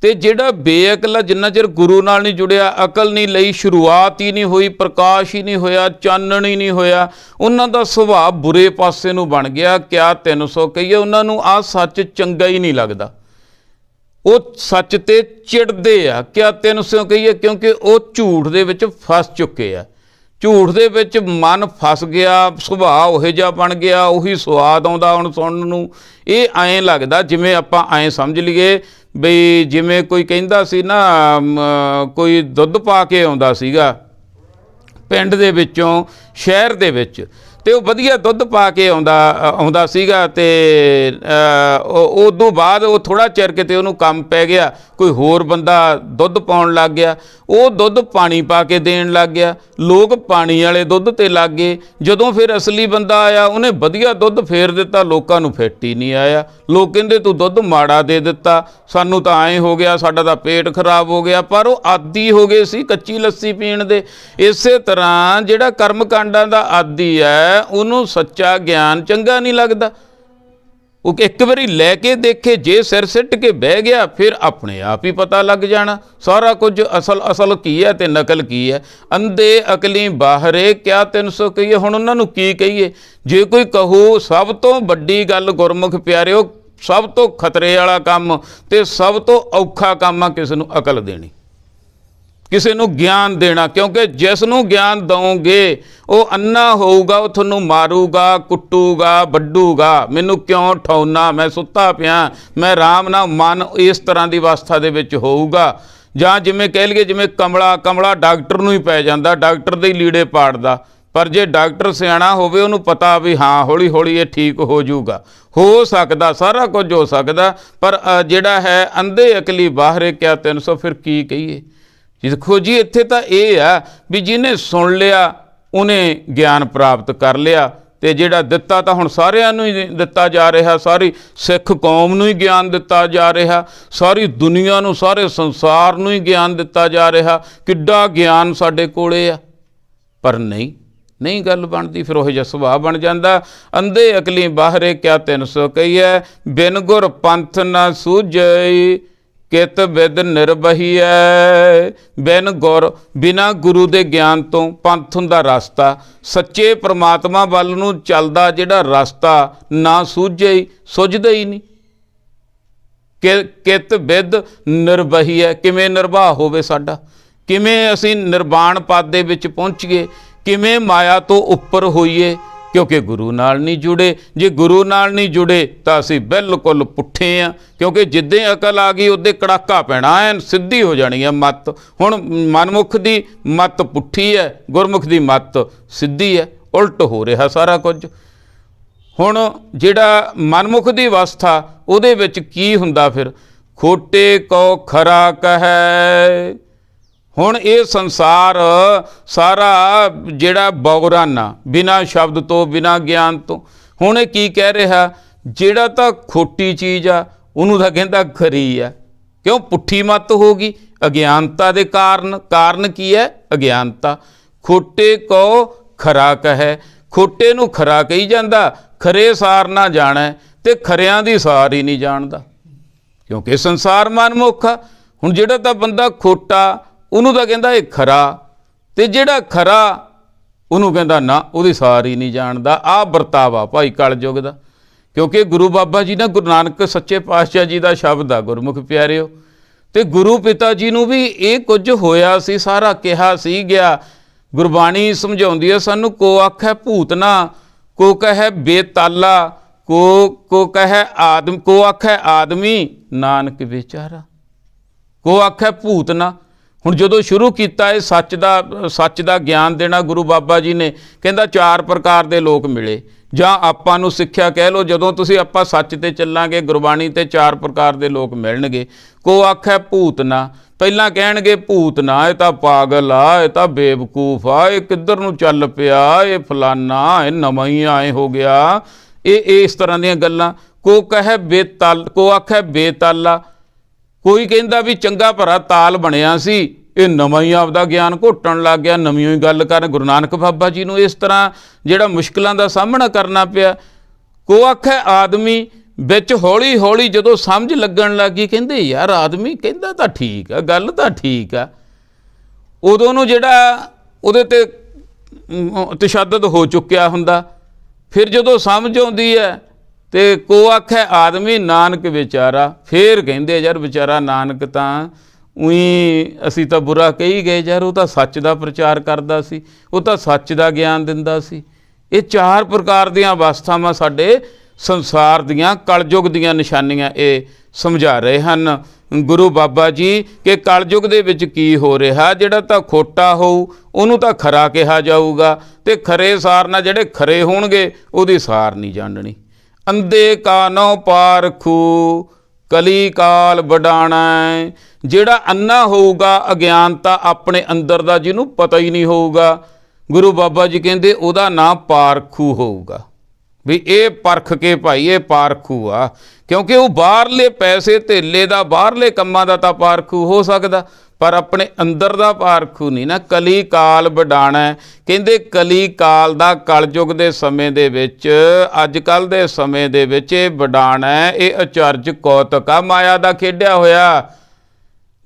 ਤੇ ਜਿਹੜਾ ਬੇਅਕਲ, ਜਿੰਨਾ ਚਿਰ ਗੁਰੂ ਨਾਲ ਨਹੀਂ ਜੁੜਿਆ, ਅਕਲ ਨਹੀਂ ਲਈ, ਸ਼ੁਰੂਆਤ ਹੀ ਨਹੀਂ ਹੋਈ, ਪ੍ਰਕਾਸ਼ ਹੀ ਨਹੀਂ ਹੋਇਆ, ਚਾਨਣ ਹੀ ਨਹੀਂ ਹੋਇਆ, ਉਹਨਾਂ ਦਾ ਸੁਭਾਅ ਬੁਰੇ ਪਾਸੇ ਨੂੰ ਬਣ ਗਿਆ। ਕਿਆ 300 ਕਹੀਏ, ਉਹਨਾਂ ਨੂੰ ਆਹ ਸੱਚ ਚੰਗਾ ਹੀ ਨਹੀਂ ਲੱਗਦਾ, ਉਹ ਸੱਚ ਤੇ ਚਿੜਦੇ ਆ। ਕਿਆ 300 ਕਹੀਏ, ਕਿਉਂਕਿ ਉਹ ਝੂਠ ਦੇ ਵਿੱਚ ਫਸ ਚੁੱਕੇ ਆ। ਝੂਠ ਦੇ ਵਿੱਚ ਮਨ ਫਸ ਗਿਆ, ਸੁਭਾਅ ਉਹੋ ਜਿਹਾ ਬਣ ਗਿਆ, ਉਹੀ ਸਵਾਦ ਆਉਂਦਾ ਹੁਣ ਸੁਣਨ ਨੂੰ। ਇਹ ਐਂ ਲੱਗਦਾ ਜਿਵੇਂ ਆਪਾਂ ਐਂ ਸਮਝ ਲਈਏ ਬਈ ਜਿਵੇਂ ਕੋਈ ਕਹਿੰਦਾ ਸੀ ਨਾ, ਕੋਈ ਦੁੱਧ ਪਾ ਕੇ ਆਉਂਦਾ ਸੀਗਾ ਪਿੰਡ ਦੇ ਵਿੱਚੋਂ ਸ਼ਹਿਰ ਦੇ ਵਿੱਚ, ਤੇ ਉਹ ਵਧੀਆ ਦੁੱਧ ਪਾ ਕੇ ਆਉਂਦਾ ਸੀਗਾ। ਤੇ ਉਦੋਂ ਬਾਅਦ ਉਹ ਥੋੜ੍ਹਾ ਚਿਰ ਕਿਤੇ ਉਹਨੂੰ ਕੰਮ ਪੈ ਗਿਆ, ਕੋਈ ਹੋਰ ਬੰਦਾ ਦੁੱਧ ਪਾਉਣ ਲੱਗ ਗਿਆ, ਉਹ ਦੁੱਧ ਪਾਣੀ ਪਾ ਕੇ ਦੇਣ ਲੱਗ ਗਿਆ, ਲੋਕ ਪਾਣੀ ਵਾਲੇ ਦੁੱਧ 'ਤੇ ਲੱਗ ਗਏ। ਜਦੋਂ ਫਿਰ ਅਸਲੀ ਬੰਦਾ ਆਇਆ, ਉਹਨੇ ਵਧੀਆ ਦੁੱਧ ਫੇਰ ਦਿੱਤਾ, ਲੋਕਾਂ ਨੂੰ ਫਿੱਟ ਹੀ ਨਹੀਂ ਆਇਆ। ਲੋਕ ਕਹਿੰਦੇ ਤੂੰ ਦੁੱਧ ਮਾੜਾ ਦੇ ਦਿੱਤਾ, ਸਾਨੂੰ ਤਾਂ ਐਂ ਹੋ ਗਿਆ, ਸਾਡਾ ਤਾਂ ਪੇਟ ਖਰਾਬ ਹੋ ਗਿਆ। ਪਰ ਉਹ ਆਦੀ ਹੋ ਗਏ ਸੀ ਕੱਚੀ ਲੱਸੀ ਪੀਣ ਦੇ। ਇਸੇ ਤਰ੍ਹਾਂ ਜਿਹੜਾ ਕਰਮ ਕਾਂਡਾਂ ਦਾ ਆਦੀ ਹੈ, ਉਹਨੂੰ ਸੱਚਾ ਗਿਆਨ ਚੰਗਾ ਨਹੀਂ ਲੱਗਦਾ। ਉਹ ਇੱਕ ਵਾਰੀ ਲੈ ਕੇ ਦੇਖੇ, ਜੇ ਸਿਰ ਸਿੱਟ ਕੇ ਬਹਿ ਗਿਆ, ਫਿਰ ਆਪਣੇ ਆਪ ਹੀ ਪਤਾ ਲੱਗ ਜਾਣਾ ਸਾਰਾ ਕੁਝ ਅਸਲ ਕੀ ਹੈ ਤੇ ਨਕਲ ਕੀ ਹੈ। ਅੰਧੇ ਅਕਲੀ ਬਾਹਰੇ ਕਿਆ 300 ਕਹੀਏ। ਹੁਣ ਉਹਨਾਂ ਨੂੰ ਕੀ ਕਹੀਏ? ਜੇ ਕੋਈ ਕਹੋ, ਸਭ ਤੋਂ ਵੱਡੀ ਗੱਲ ਗੁਰਮੁਖ ਪਿਆਰਿਓ, ਸਭ ਤੋਂ ਖਤਰੇ ਵਾਲਾ ਕੰਮ ਤੇ ਸਭ ਤੋਂ ਔਖਾ ਕੰਮ ਆ ਕਿਸੇ ਨੂੰ ਅਕਲ ਦੇਣੀ, ਕਿਸੇ ਨੂੰ ਗਿਆਨ ਦੇਣਾ। ਕਿਉਂਕਿ ਜਿਸ ਨੂੰ ਗਿਆਨ ਦਓਗੇ ਉਹ ਅੰਨਾ ਹੋਊਗਾ, ਉਹ ਤੁਹਾਨੂੰ ਮਾਰੂਗਾ, ਕੁੱਟੂਗਾ, ਵੱਢੂਗਾ। ਮੈਨੂੰ ਕਿਉਂ ਠਾਉਣਾ, ਮੈਂ ਸੁੱਤਾ ਪਿਆ, ਮੈਂ ਆਰਾਮ ਨਾਲ, ਮਨ ਇਸ ਤਰ੍ਹਾਂ ਦੀ ਅਵਸਥਾ ਦੇ ਵਿੱਚ ਹੋਊਗਾ। ਜਾਂ ਜਿਵੇਂ ਕਹਿ ਲਈਏ, ਜਿਵੇਂ ਕਮਲਾ ਡਾਕਟਰ ਨੂੰ ਹੀ ਪੈ ਜਾਂਦਾ, ਡਾਕਟਰ ਦੇ ਹੀ ਲੀੜੇ ਪਾੜਦਾ। ਪਰ ਜੇ ਡਾਕਟਰ ਸਿਆਣਾ ਹੋਵੇ, ਉਹਨੂੰ ਪਤਾ ਵੀ ਹਾਂ ਹੌਲੀ ਹੌਲੀ ਇਹ ਠੀਕ ਹੋ ਜਾਊਗਾ, ਹੋ ਸਕਦਾ, ਸਾਰਾ ਕੁਝ ਹੋ ਸਕਦਾ। ਪਰ ਜਿਹੜਾ ਹੈ ਅੰਧੇ ਅਕਲੀ ਬਾਹਰੇ ਕਿਆ 300, ਫਿਰ ਕੀ ਕਹੀਏ? ਦੇਖੋ ਜੀ, ਇੱਥੇ ਤਾਂ ਇਹ ਆ ਵੀ ਜਿਹਨੇ ਸੁਣ ਲਿਆ ਉਹਨੇ ਗਿਆਨ ਪ੍ਰਾਪਤ ਕਰ ਲਿਆ, ਤੇ ਜਿਹੜਾ ਦਿੱਤਾ ਤਾਂ ਹੁਣ ਸਾਰਿਆਂ ਨੂੰ ਹੀ ਦਿੱਤਾ ਜਾ ਰਿਹਾ, ਸਾਰੀ ਸਿੱਖ ਕੌਮ ਨੂੰ ਹੀ ਗਿਆਨ ਦਿੱਤਾ ਜਾ ਰਿਹਾ, ਸਾਰੀ ਦੁਨੀਆ ਨੂੰ, ਸਾਰੇ ਸੰਸਾਰ ਨੂੰ ਹੀ ਗਿਆਨ ਦਿੱਤਾ ਜਾ ਰਿਹਾ। ਕਿੱਡਾ ਗਿਆਨ ਸਾਡੇ ਕੋਲੇ ਆ, ਪਰ ਨਹੀਂ ਗੱਲ ਬਣਦੀ। ਫਿਰ ਉਹ ਜਿਹਾ ਸੁਭਾਅ ਬਣ ਜਾਂਦਾ। ਅੰਧੇ ਅਕਲੀ ਬਾਹਰੇ ਕਿਆ 300 ਕਹੀਐ, ਬਿਨ ਗੁਰ ਪੰਥ ਨਾ ਸੂਝਈ, ਕਿਤ ਬਿਦ ਨਿਰਬਹੀਐ। ਬਿਨਾ ਗੁਰੂ ਦੇ ਗਿਆਨ ਤੋਂ ਪੰਥ ਹੁੰਦਾ ਰਸਤਾ। ਸੱਚੇ ਪ੍ਰਮਾਤਮਾ ਵੱਲ ਨੂੰ ਚੱਲਦਾ ਜਿਹੜਾ ਰਸਤਾ ਨਾ ਸੂਝੇ, ਸੁੱਝਦਾ ਹੀ ਨਹੀਂ। ਕਿਤ ਬਿਦ ਨਿਰਬਹੀਐ, ਕਿਵੇਂ ਨਿਰਵਾਹ ਹੋਵੇ ਸਾਡਾ, ਕਿਵੇਂ ਅਸੀਂ ਨਿਰਵਾਣ ਪਦ ਦੇ ਵਿੱਚ ਪਹੁੰਚੀਏ, ਕਿਵੇਂ ਮਾਇਆ ਤੋਂ ਉੱਪਰ ਹੋਈਏ, ਕਿਉਂਕਿ ਗੁਰੂ ਨਾਲ ਨਹੀਂ ਜੁੜੇ। ਜੇ ਗੁਰੂ ਨਾਲ ਨਹੀਂ ਜੁੜੇ ਤਾਂ ਅਸੀਂ ਬਿਲਕੁਲ ਪੁੱਠੇ ਹਾਂ, ਕਿਉਂਕਿ ਜਿੱਦਾਂ ਅਕਲ ਆ ਗਈ ਉੱਦੇ ਕੜਾਕਾ ਪੈਣਾ, ਐਨ ਸਿੱਧੀ ਹੋ ਜਾਣੀ ਹੈ ਮੱਤ। ਹੁਣ ਮਨਮੁਖ ਦੀ ਮੱਤ ਪੁੱਠੀ ਹੈ, ਗੁਰਮੁਖ ਦੀ ਮੱਤ ਸਿੱਧੀ ਹੈ, ਉਲਟ ਹੋ ਰਿਹਾ ਸਾਰਾ ਕੁਝ। ਹੁਣ ਜਿਹੜਾ ਮਨਮੁਖ ਦੀ ਅਵਸਥਾ ਉਹਦੇ ਵਿੱਚ ਕੀ ਹੁੰਦਾ ਫਿਰ, ਖੋਟੇ ਕੋ ਖਰਾ ਕਹੈ। ਹੁਣ ਇਹ ਸੰਸਾਰ ਸਾਰਾ ਜਿਹੜਾ ਬੌਰਾਨਾ, ਬਿਨਾਂ ਸ਼ਬਦ ਤੋਂ, ਬਿਨਾਂ ਗਿਆਨ ਤੋਂ। ਹੁਣ ਇਹ ਕੀ ਕਹਿ ਰਿਹਾ, ਜਿਹੜਾ ਤਾਂ ਖੋਟੀ ਚੀਜ਼ ਆ ਉਹਨੂੰ ਤਾਂ ਕਹਿੰਦਾ ਖਰੀ ਆ। ਕਿਉਂ? ਪੁੱਠੀ ਮੱਤ ਹੋ ਗਈ ਅਗਿਆਨਤਾ ਦੇ ਕਾਰਨ। ਕਾਰਨ ਕੀ ਹੈ? ਅਗਿਆਨਤਾ। ਖੋਟੇ ਕੋ ਖਰਾ ਕਹੈ, ਖੋਟੇ ਨੂੰ ਖਰਾ ਕਹੀ ਜਾਂਦਾ। ਖਰੇ ਸਾਰ ਨਾ ਜਾਣੈ, ਤੇ ਖਰਿਆਂ ਦੀ ਸਾਰ ਹੀ ਨਹੀਂ ਜਾਣਦਾ, ਕਿਉਂਕਿ ਸੰਸਾਰ ਮਨਮੁੱਖ ਆ। ਹੁਣ ਜਿਹੜਾ ਤਾਂ ਬੰਦਾ ਖੋਟਾ ਉਹਨੂੰ ਤਾਂ ਕਹਿੰਦਾ ਇਹ ਖਰਾ, ਤੇ ਜਿਹੜਾ ਖਰਾ ਉਹਨੂੰ ਕਹਿੰਦਾ ਨਾ, ਉਹਦੀ ਸਾਰ ਹੀ ਨਹੀਂ ਜਾਣਦਾ। ਆਹ ਵਰਤਾਵਾ ਭਾਈ ਕਲਯੁਗ ਦਾ। ਕਿਉਂਕਿ ਗੁਰੂ ਬਾਬਾ ਜੀ ਨਾ, ਗੁਰੂ ਨਾਨਕ ਸੱਚੇ ਪਾਤਸ਼ਾਹ ਜੀ ਦਾ ਸ਼ਬਦ ਆ ਗੁਰਮੁਖ ਪਿਆਰਿਓ, ਤੇ ਗੁਰੂ ਪਿਤਾ ਜੀ ਨੂੰ ਵੀ ਇਹ ਕੁਝ ਹੋਇਆ ਸੀ, ਸਾਰਾ ਕਿਹਾ ਸੀ ਗਿਆ। ਗੁਰਬਾਣੀ ਸਮਝਾਉਂਦੀ ਹੈ ਸਾਨੂੰ, ਕੋ ਆਖੈ ਭੂਤਨਾ, ਕੋ ਕਹੈ ਬੇਤਾਲਾ, ਕੋ ਕਹੈ ਆਦਮ, ਕੋ ਆਖੈ ਆਦਮੀ ਨਾਨਕ ਵਿਚਾਰਾ, ਕੋ ਆਖੈ ਭੂਤਨਾ। ਹੁਣ ਜਦੋਂ ਸ਼ੁਰੂ ਕੀਤਾ ਇਹ ਸੱਚ ਦਾ ਗਿਆਨ ਦੇਣਾ ਗੁਰੂ ਬਾਬਾ ਜੀ ਨੇ, ਕਹਿੰਦਾ 4 ਪ੍ਰਕਾਰ ਦੇ ਲੋਕ ਮਿਲੇ, ਜਾਂ ਆਪਾਂ ਨੂੰ ਸਿੱਖਿਆ ਕਹਿ ਲਓ। ਜਦੋਂ ਤੁਸੀਂ ਆਪਾਂ ਸੱਚ ਤੇ ਚੱਲਾਂਗੇ ਗੁਰਬਾਣੀ ਤੇ 4 ਪ੍ਰਕਾਰ ਦੇ ਲੋਕ ਮਿਲਣਗੇ। ਕੋ ਆਖੈ ਭੂਤਨਾ, ਪਹਿਲਾਂ ਕਹਿਣਗੇ ਭੂਤਨਾ ਇਹ ਤਾਂ ਪਾਗਲ ਆ, ਇਹ ਤਾਂ ਬੇਵਕੂਫ ਆ, ਇਹ ਕਿੱਧਰ ਨੂੰ ਚੱਲ ਪਿਆ, ਇਹ ਫਲਾਨਾ, ਇਹ ਨਵਾਂ ਹੀ ਆਏ ਹੋ ਗਿਆ, ਇਹ ਇਸ ਤਰ੍ਹਾਂ ਦੀਆਂ ਗੱਲਾਂ। ਕੋ ਆਖੈ ਬੇਤਾਲਾ, ਕੋਈ ਕਹਿੰਦਾ ਵੀ ਚੰਗਾ ਭਰਾ ਤਾਲ ਬਣਿਆ ਸੀ, ਇਹ ਨਵਾਂ ਹੀ ਆਪਦਾ ਗਿਆਨ ਘੋਟਣ ਲੱਗ ਗਿਆ, ਨਵੀਂ ਹੀ ਗੱਲ ਕਰਨ। ਗੁਰੂ ਨਾਨਕ ਬਾਬਾ ਜੀ ਨੂੰ ਇਸ ਤਰ੍ਹਾਂ ਜਿਹੜਾ ਮੁਸ਼ਕਿਲਾਂ ਦਾ ਸਾਹਮਣਾ ਕਰਨਾ ਪਿਆ। ਕੋ ਆਖੈ ਆਦਮੀ, ਵਿੱਚ ਹੌਲੀ ਹੌਲੀ ਜਦੋਂ ਸਮਝ ਲੱਗਣ ਲੱਗੀ, ਕਹਿੰਦੇ ਯਾਰ ਆਦਮੀ ਕਹਿੰਦਾ ਤਾਂ ਠੀਕ ਆ, ਗੱਲ ਤਾਂ ਠੀਕ ਆ। ਉਦੋਂ ਨੂੰ ਜਿਹੜਾ ਉਹਦੇ ਤੇ ਤਸ਼ੱਦਦ ਹੋ ਚੁੱਕਿਆ ਹੁੰਦਾ, ਫਿਰ ਜਦੋਂ ਸਮਝ ਆਉਂਦੀ ਹੈ ਤੇ ਕੋ ਆਖੈ ਆਦਮੀ ਨਾਨਕ ਵਿਚਾਰਾ। ਫਿਰ ਕਹਿੰਦੇ ਯਾਰ ਵਿਚਾਰਾ ਨਾਨਕ ਤਾਂ ਉਹੀ, ਅਸੀਂ ਤਾਂ ਬੁਰਾ ਕਹੀ ਗਏ ਯਾਰ, ਉਹ ਤਾਂ ਸੱਚ ਦਾ ਪ੍ਰਚਾਰ ਕਰਦਾ ਸੀ, ਉਹ ਤਾਂ ਸੱਚ ਦਾ ਗਿਆਨ ਦਿੰਦਾ ਸੀ। ਇਹ 4 ਪ੍ਰਕਾਰ ਦੀਆਂ ਅਵਸਥਾਵਾਂ ਸਾਡੇ ਸੰਸਾਰ ਦੀਆਂ, ਕਲਯੁਗ ਦੀਆਂ ਨਿਸ਼ਾਨੀਆਂ ਇਹ ਸਮਝਾ ਰਹੇ ਹਨ ਗੁਰੂ ਬਾਬਾ ਜੀ, ਕਿ ਕਲਯੁਗ ਦੇ ਵਿੱਚ ਕੀ ਹੋ ਰਿਹਾ। ਜਿਹੜਾ ਤਾਂ ਖੋਟਾ ਹੋਊ ਉਹਨੂੰ ਤਾਂ ਖਰਾ ਕਿਹਾ ਜਾਊਗਾ, ਤੇ ਖਰੇ ਸਾਰ ਨਾਲ ਜਿਹੜੇ ਖਰੇ ਹੋਣਗੇ ਉਹਦੀ ਸਾਰ ਨਹੀਂ ਜਾਣਨੀ। ਅੰਧੇ ਕਾਨੋ ਪਾਰਖੂ, ਕਲੀ ਕਾਲ ਵਡਾਣਾ। ਜਿਹੜਾ ਅੰਨਾ ਹੋਊਗਾ, ਅਗਿਆਨਤਾ ਆਪਣੇ ਅੰਦਰ ਦਾ ਜਿਹਨੂੰ ਪਤਾ ਹੀ ਨਹੀਂ ਹੋਊਗਾ, ਗੁਰੂ ਬਾਬਾ ਜੀ ਕਹਿੰਦੇ ਉਹਦਾ ਨਾਂ ਪਾਰਖੂ ਹੋਊਗਾ। ਵੀ ਇਹ ਪਰਖ ਕੇ ਭਾਈ ਇਹ ਪਾਰਖੂ ਆ, ਕਿਉਂਕਿ ਉਹ ਬਾਹਰਲੇ ਪੈਸੇ ਧੇਲੇ ਦਾ, ਬਾਹਰਲੇ ਕੰਮਾਂ ਦਾ ਤਾਂ ਪਾਰਖੂ ਹੋ ਸਕਦਾ, ਪਰ ਆਪਣੇ ਅੰਦਰ ਦਾ ਪਾਰਖੂ ਨਹੀਂ ਨਾ। ਕਲੀ ਕਾਲ ਵਡਾਣਾ, ਕਹਿੰਦੇ ਕਲੀ ਕਾਲ ਦਾ, ਕਲਯੁਗ ਦੇ ਸਮੇਂ ਦੇ ਵਿੱਚ, ਅੱਜ ਕੱਲ੍ਹ ਦੇ ਸਮੇਂ ਦੇ ਵਿੱਚ ਇਹ ਵਡਾਣਾ, ਇਹ ਅਚਰਜ ਕੌਤਕ ਆ ਮਾਇਆ ਦਾ ਖੇਡਿਆ ਹੋਇਆ।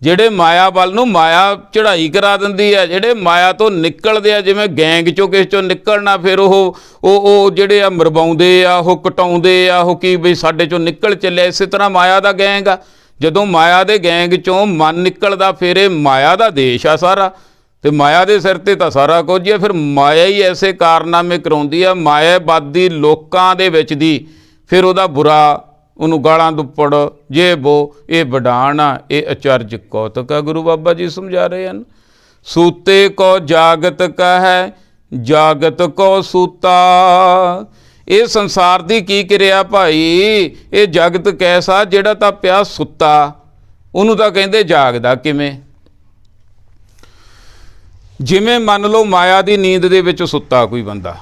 ਜਿਹੜੇ ਮਾਇਆ ਵੱਲ ਨੂੰ ਮਾਇਆ ਚੜ੍ਹਾਈ ਕਰਾ ਦਿੰਦੀ ਹੈ, ਜਿਹੜੇ ਮਾਇਆ ਤੋਂ ਨਿਕਲਦੇ ਆ, ਜਿਵੇਂ ਗੈਂਗ ਚੋਂ ਕਿਸੇ ਚੋਂ ਨਿਕਲਣਾ, ਫਿਰ ਉਹ ਜਿਹੜੇ ਆ ਮਰਵਾਉਂਦੇ ਆ, ਉਹ ਕਟਾਉਂਦੇ ਆ, ਉਹ ਕੀ ਬਈ ਸਾਡੇ ਚੋਂ ਨਿਕਲ ਚੱਲਿਆ। ਇਸੇ ਤਰ੍ਹਾਂ ਮਾਇਆ ਦਾ ਗੈਂਗ ਆ। ਜਦੋਂ ਮਾਇਆ ਦੇ ਗੈਂਗ ਚੋਂ ਮਨ ਨਿਕਲਦਾ, ਫਿਰ ਇਹ ਮਾਇਆ ਦਾ ਦੇਸ਼ ਆ ਸਾਰਾ, ਤੇ ਮਾਇਆ ਦੇ ਸਿਰ ਤੇ ਤਾਂ ਸਾਰਾ ਕੁਝ ਹੈ। ਫਿਰ ਮਾਇਆ ਹੀ ਐਸੇ ਕਾਰਨਾਮੇ ਕਰਾਉਂਦੀ ਆ, ਮਾਇਆਵਾਦੀ ਲੋਕਾਂ ਦੇ ਵਿੱਚ ਦੀ, ਫਿਰ ਉਹਦਾ ਬੁਰਾ, ਉਹਨੂੰ ਗਾਲਾਂ ਦੁੱਪੜ ਜੇ ਬੋ, ਇਹ ਵਡਾਣਾ, ਇਹ ਅਚਰਜ ਕੌਤਕ ਆ। ਗੁਰੂ ਬਾਬਾ ਜੀ ਸਮਝਾ ਰਹੇ ਹਨ, ਸੂਤੇ ਕੋ ਜਾਗਤ ਕਹੈ, ਜਾਗਤ ਕੋ ਸੂਤਾ। ਇਹ ਸੰਸਾਰ ਦੀ ਕੀ ਕਿਰਿਆ ਭਾਈ, ਇਹ ਜਗਤ ਕੈਸਾ, ਜਿਹੜਾ ਤਾਂ ਪਿਆ ਸੁੱਤਾ, ਉਹਨੂੰ ਤਾਂ ਕਹਿੰਦੇ ਜਾਗਦਾ ਕਿਵੇਂ। ਜਿਵੇਂ ਮੰਨ ਲਓ ਮਾਇਆ ਦੀ ਨੀਂਦ ਦੇ ਵਿੱਚ ਸੁੱਤਾ ਕੋਈ ਬੰਦਾ,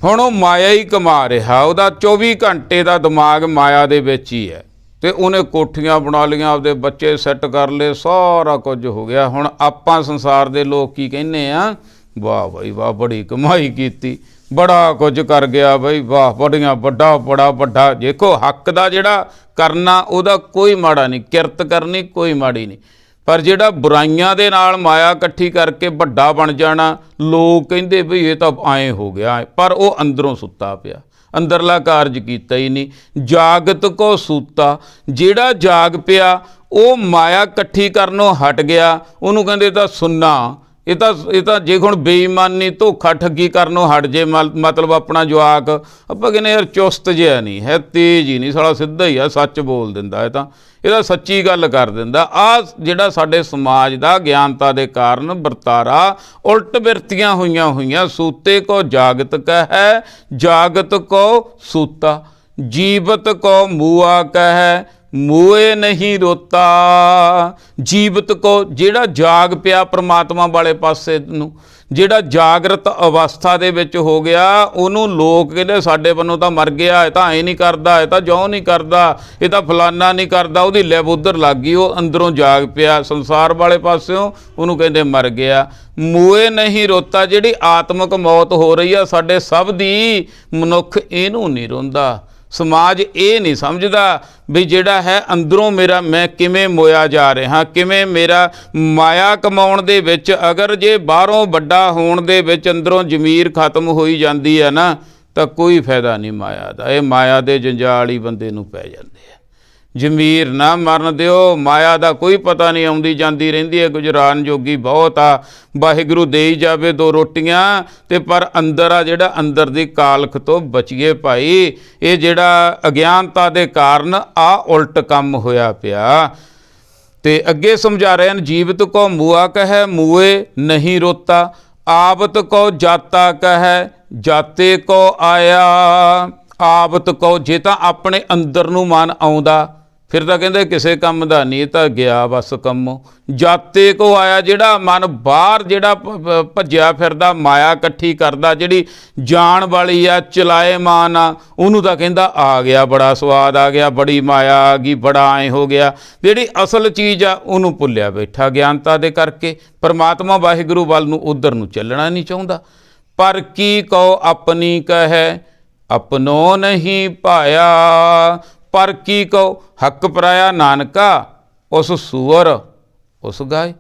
ਹੁਣ ਉਹ ਮਾਇਆ ਹੀ ਕਮਾ ਰਿਹਾ, ਉਹਦਾ 24 ਘੰਟੇ ਦਾ ਦਿਮਾਗ ਮਾਇਆ ਦੇ ਵਿੱਚ ਹੀ ਹੈ, ਤੇ ਉਹਨੇ ਕੋਠੀਆਂ ਬਣਾ ਲਈਆਂ, ਆਪਦੇ ਬੱਚੇ ਸੈੱਟ ਕਰ ਲਏ, ਸਾਰਾ ਕੁਝ ਹੋ ਗਿਆ। ਹੁਣ ਆਪਾਂ ਸੰਸਾਰ ਦੇ ਲੋਕ ਕੀ ਕਹਿੰਦੇ ਆ, ਵਾਹ ਬਾਈ ਵਾਹ, ਬੜੀ ਕਮਾਈ ਕੀਤੀ, ਬੜਾ ਕੁਝ ਕਰ ਗਿਆ ਬਈ, ਵਾਹ ਬੜੀਆਂ ਬੜਾ ਵੱਡਾ। ਦੇਖੋ ਹੱਕ ਦਾ ਜਿਹੜਾ ਕਰਨਾ ਉਹਦਾ ਕੋਈ ਮਾੜਾ ਨਹੀਂ, ਕਿਰਤ ਕਰਨੀ ਕੋਈ ਮਾੜੀ ਨਹੀਂ, ਪਰ ਜਿਹੜਾ ਬੁਰਾਈਆਂ ਦੇ ਨਾਲ ਮਾਇਆ ਇਕੱਠੀ ਕਰਕੇ ਵੱਡਾ ਬਣ ਜਾਣਾ, ਲੋਕ ਕਹਿੰਦੇ ਬਈ ਇਹ ਤਾਂ ਐਂ ਹੋ ਗਿਆ, ਪਰ ਉਹ ਅੰਦਰੋਂ ਸੁੱਤਾ ਪਿਆ, ਅੰਦਰਲਾ ਕਾਰਜ ਕੀਤਾ ਹੀ ਨਹੀਂ। ਜਾਗਤ ਕੋ ਸੂਤਾ, ਜਿਹੜਾ ਜਾਗ ਪਿਆ ਉਹ ਮਾਇਆ ਇਕੱਠੀ ਕਰਨੋਂ ਹਟ ਗਿਆ, ਉਹਨੂੰ ਕਹਿੰਦੇ ਤਾਂ ਸੁੰਨਾ। ਇਹ ਤਾਂ ਜੇ ਹੁਣ ਬੇਈਮਾਨੀ ਧੋਖਾ ਠੱਗੀ ਕਰਨੋਂ ਹਟ ਜੇ, ਮਤਲਬ ਆਪਣਾ ਜਵਾਕ ਆਪਾਂ ਕਹਿੰਦੇ ਯਾਰ ਚੁਸਤ ਜਿਹਾ ਨਹੀਂ ਹੈ, ਤੇਜ਼ ਹੀ ਨਹੀਂ, ਸਾਲਾ ਸਿੱਧਾ ਹੀ ਆ, ਸੱਚ ਬੋਲ ਦਿੰਦਾ, ਇਹਦਾ ਸੱਚੀ ਗੱਲ ਕਰ ਦਿੰਦਾ। ਆਹ ਜਿਹੜਾ ਸਾਡੇ ਸਮਾਜ ਦਾ ਗਿਆਨਤਾ ਦੇ ਕਾਰਨ ਵਰਤਾਰਾ ਉਲਟ ਬਿਰਤੀਆਂ ਹੋਈਆਂ। ਸੂਤੇ ਕੋ ਜਾਗਤ ਕਹੈ, ਜਾਗਤ ਕੋ ਸੂਤਾ, ਜੀਵਤ ਕੋ ਮੂਆ ਕਹੈ, ਮੂਏ ਨਹੀਂ ਰੋਤਾ। ਜੀਵਤ ਕੋ, ਜਿਹੜਾ ਜਾਗ ਪਿਆ ਪ੍ਰਮਾਤਮਾ ਵਾਲੇ ਪਾਸੇ ਨੂੰ, ਜਿਹੜਾ ਜਾਗਰਤ ਅਵਸਥਾ ਦੇ ਵਿੱਚ ਹੋ ਗਿਆ, ਉਹਨੂੰ ਲੋਕ ਕਹਿੰਦੇ ਸਾਡੇ ਵੱਲੋਂ ਤਾਂ ਮਰ ਗਿਆ, ਇਹ ਤਾਂ ਐਂ ਨਹੀਂ ਕਰਦਾ, ਇਹ ਤਾਂ ਜਿਉਂ ਨਹੀਂ ਕਰਦਾ, ਇਹ ਤਾਂ ਫਲਾਨਾ ਨਹੀਂ ਕਰਦਾ, ਉਹਦੀ ਲਿਵ ਉੱਧਰ ਲੱਗ ਗਈ, ਉਹ ਅੰਦਰੋਂ ਜਾਗ ਪਿਆ ਸੰਸਾਰ ਵਾਲੇ ਪਾਸਿਓਂ, ਉਹਨੂੰ ਕਹਿੰਦੇ ਮਰ ਗਿਆ। ਮੂਏ ਨਹੀਂ ਰੋਤਾ, ਜਿਹੜੀ ਆਤਮਿਕ ਮੌਤ ਹੋ ਰਹੀ ਆ ਸਾਡੇ ਸਭ ਦੀ, ਮਨੁੱਖ ਇਹਨੂੰ ਨਹੀਂ ਰੋਂਦਾ। ਸਮਾਜ ਇਹ ਨਹੀਂ ਸਮਝਦਾ ਵੀ ਜਿਹੜਾ ਹੈ ਅੰਦਰੋਂ ਮੇਰਾ ਮੈਂ ਕਿਵੇਂ ਮੋਇਆ ਜਾ ਰਿਹਾ, ਕਿਵੇਂ ਮੇਰਾ ਮਾਇਆ ਕਮਾਉਣ ਦੇ ਵਿੱਚ, ਅਗਰ ਜੇ ਬਾਹਰੋਂ ਵੱਡਾ ਹੋਣ ਦੇ ਵਿੱਚ ਅੰਦਰੋਂ ਜ਼ਮੀਰ ਖਤਮ ਹੋਈ ਜਾਂਦੀ ਹੈ ਨਾ, ਤਾਂ ਕੋਈ ਫਾਇਦਾ ਨਹੀਂ ਮਾਇਆ ਦਾ। ਇਹ ਮਾਇਆ ਦੇ ਜੰਜਾਲ ਹੀ ਬੰਦੇ ਨੂੰ ਪੈ ਜਾਂਦੇ ਆ। ਜ਼ਮੀਰ ਨਾ ਮਰਨ ਦਿਓ, ਮਾਇਆ ਦਾ ਕੋਈ ਪਤਾ ਨਹੀਂ, ਆਉਂਦੀ ਜਾਂਦੀ ਰਹਿੰਦੀ ਹੈ, ਗੁਜਰਾਨ ਜੋਗੀ ਬਹੁਤ ਆ, ਵਾਹਿਗੁਰੂ ਦੇਈ ਜਾਵੇ ਦੋ ਰੋਟੀਆਂ, ਤੇ ਪਰ ਅੰਦਰ ਆ ਜਿਹੜਾ ਅੰਦਰ ਦੀ ਕਾਲਖ ਤੋਂ ਬਚੀਏ ਭਾਈ। ਇਹ ਜਿਹੜਾ ਅਗਿਆਨਤਾ ਦੇ ਕਾਰਨ ਆ ਉਲਟ ਕੰਮ ਹੋਇਆ ਪਿਆ। ਤੇ ਅੱਗੇ ਸਮਝਾ ਰਹੇ ਹਨ, ਜੀਵਤ ਕੋ ਮੂਆ ਕਹੈ, ਮੂਏ ਨਹੀਂ ਰੋਤਾ। ਆਵਤ ਕੋ ਜਾਤਾ ਕਹੈ, ਜਾਤੇ ਕੋ ਆਇਆ। ਆਵਤ ਕੋ, ਜੇ ਤਾਂ ਆਪਣੇ ਅੰਦਰ ਨੂੰ ਮਨ ਆਉਂਦਾ ਫਿਰ ਤਾਂ ਕਹਿੰਦੇ ਕਿਸੇ ਕੰਮ ਦਾ ਨਹੀਂ, ਤਾਂ ਗਿਆ ਬਸ ਕੰਮੋਂ। ਜਾਤੇ ਕੋ ਆਇਆ, ਜਿਹੜਾ ਮਨ ਬਾਹਰ ਜਿਹੜਾ ਭੱਜਿਆ ਫਿਰਦਾ, ਮਾਇਆ ਇਕੱਠੀ ਕਰਦਾ, ਜਿਹੜੀ ਜਾਣ ਵਾਲੀ ਆ, ਚਲਾਏਮਾਨ ਆ, ਉਹਨੂੰ ਤਾਂ ਕਹਿੰਦਾ ਆ ਗਿਆ, ਬੜਾ ਸਵਾਦ ਆ ਗਿਆ, ਬੜੀ ਮਾਇਆ ਆ ਗਈ, ਬੜਾ ਐਂ ਹੋ ਗਿਆ। ਜਿਹੜੀ ਅਸਲ ਚੀਜ਼ ਆ ਉਹਨੂੰ ਭੁੱਲਿਆ ਬੈਠਾ ਗਿਆਨਤਾ ਦੇ ਕਰਕੇ, ਪਰਮਾਤਮਾ ਵਾਹਿਗੁਰੂ ਵੱਲ ਨੂੰ ਉਧਰ ਨੂੰ ਚੱਲਣਾ ਨਹੀਂ ਚਾਹੁੰਦਾ। ਪਰ ਕੀ ਕਹੋ ਆਪਣੀ ਕਹੈ, ਆਪਣੋ ਨਹੀਂ ਭਾਇਆ। ਪਰ ਕੀ ਕਹੋ, ਹੱਕ ਪਰਾਇਆ ਨਾਨਕਾ, ਉਸ ਸੂਰ ਉਸ ਗਾਏ।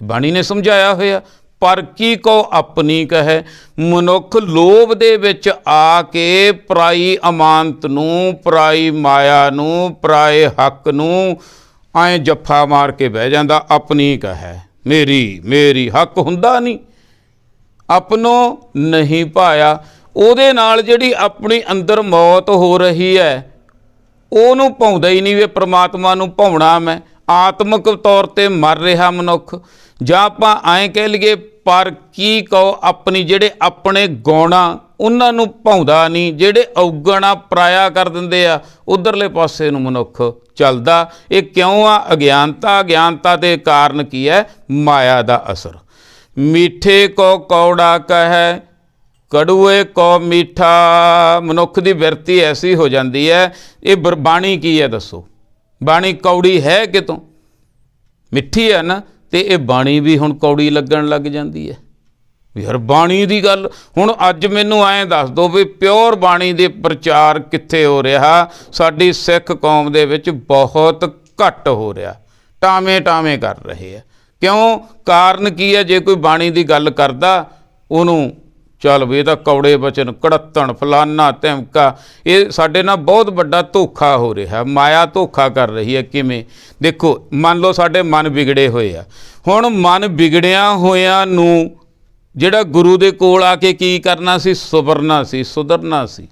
ਬਾਣੀ ਨੇ ਸਮਝਾਇਆ ਹੋਇਆ। ਪਰ ਕੀ ਕਹੋ ਆਪਣੀ ਕਹੈ, ਮਨੁੱਖ ਲੋਭ ਦੇ ਵਿੱਚ ਆ ਕੇ ਪਰਾਈ ਅਮਾਨਤ ਨੂੰ, ਪਰਾਈ ਮਾਇਆ ਨੂੰ, ਪਰਾਏ ਹੱਕ ਨੂੰ ਐਂ ਜੱਫਾ ਮਾਰ ਕੇ ਬਹਿ ਜਾਂਦਾ। ਆਪਣੀ ਕਹੈ, ਮੇਰੀ ਹੱਕ ਹੁੰਦਾ ਨਹੀਂ। ਆਪਣੋ ਨਹੀਂ ਭਾਇਆ, ਉਹਦੇ ਨਾਲ ਜਿਹੜੀ ਆਪਣੀ ਅੰਦਰ ਮੌਤ ਹੋ ਰਹੀ ਹੈ ਉਹਨੂੰ ਭਾਉਂਦਾ ਹੀ ਨਹੀਂ ਵੀ ਪ੍ਰਮਾਤਮਾ ਨੂੰ ਭਾਉਣਾ ਮੈਂ। ਆਤਮਿਕ ਤੌਰ 'ਤੇ ਮਰ ਰਿਹਾ ਮਨੁੱਖ। ਜਾਂ ਆਪਾਂ ਐਂ ਕਹਿ ਲਈਏ, ਪਰ ਕੀ ਕਹੋ ਆਪਣੀ, ਜਿਹੜੇ ਆਪਣੇ ਗੁਣ ਆ ਉਹਨਾਂ ਨੂੰ ਭਾਉਂਦਾ ਨਹੀਂ, ਜਿਹੜੇ ਔਗਣ ਆ ਪਰਾਇਆ ਕਰ ਦਿੰਦੇ ਆ, ਉਧਰਲੇ ਪਾਸੇ ਨੂੰ ਮਨੁੱਖ ਚੱਲਦਾ। ਇਹ ਕਿਉਂ ਆ? ਅਗਿਆਨਤਾ ਦੇ ਕਾਰਨ ਕੀ ਹੈ? ਮਾਇਆ ਦਾ ਅਸਰ। ਮੀਠੇ ਕੋ ਕੌੜਾ ਕਹੈ, ਕੜੂਏ ਕੋ ਮਿੱਠਾ। ਮਨੁੱਖ ਦੀ ਬਿਰਤੀ ਐਸੀ ਹੋ ਜਾਂਦੀ ਹੈ। ਇਹ ਬਾਣੀ ਕੀ ਹੈ ਦੱਸੋ? ਬਾਣੀ ਕੌੜੀ ਹੈ ਕਿਤੋਂ? ਮਿੱਠੀ ਹੈ ਨਾ, ਤੇ ਇਹ ਬਾਣੀ ਵੀ ਹੁਣ ਕੌੜੀ ਲੱਗਣ ਲੱਗ ਜਾਂਦੀ ਹੈ। ਯਾਰ ਬਾਣੀ ਦੀ ਗੱਲ ਹੁਣ ਅੱਜ ਮੈਨੂੰ ਐਂ ਦੱਸ ਦਿਓ ਵੀ ਪਿਓਰ ਬਾਣੀ ਦੇ ਪ੍ਰਚਾਰ ਕਿੱਥੇ ਹੋ ਰਿਹਾ? ਸਾਡੀ ਸਿੱਖ ਕੌਮ ਦੇ ਵਿੱਚ ਬਹੁਤ ਘੱਟ ਹੋ ਰਿਹਾ, ਟਾਵੇਂ ਕਰ ਰਹੇ ਆ। ਕਿਉਂ? ਕਾਰਨ ਕੀ ਹੈ? ਜੇ ਕੋਈ ਬਾਣੀ ਦੀ ਗੱਲ ਕਰਦਾ ਉਹਨੂੰ ਚੱਲ ਵੀ ਇਹ ਤਾਂ ਕੌੜੇ ਬਚਨ, ਕੜੱਤਣ, ਫਲਾਨਾ ਧਮਕਾ। ਇਹ ਸਾਡੇ ਨਾਲ ਬਹੁਤ ਵੱਡਾ ਧੋਖਾ ਹੋ ਰਿਹਾ, ਮਾਇਆ ਧੋਖਾ ਕਰ ਰਹੀ ਹੈ। ਕਿਵੇਂ? ਦੇਖੋ, ਮੰਨ ਲਓ ਸਾਡੇ ਮਨ ਵਿਗੜੇ ਹੋਏ ਆ। ਹੁਣ ਮਨ ਵਿਗੜਿਆਂ ਹੋਇਆਂ ਨੂੰ ਜਿਹੜਾ ਗੁਰੂ ਦੇ ਕੋਲ ਆ ਕੇ ਕੀ ਕਰਨਾ ਸੀ? ਸੁਧਰਨਾ ਸੀ।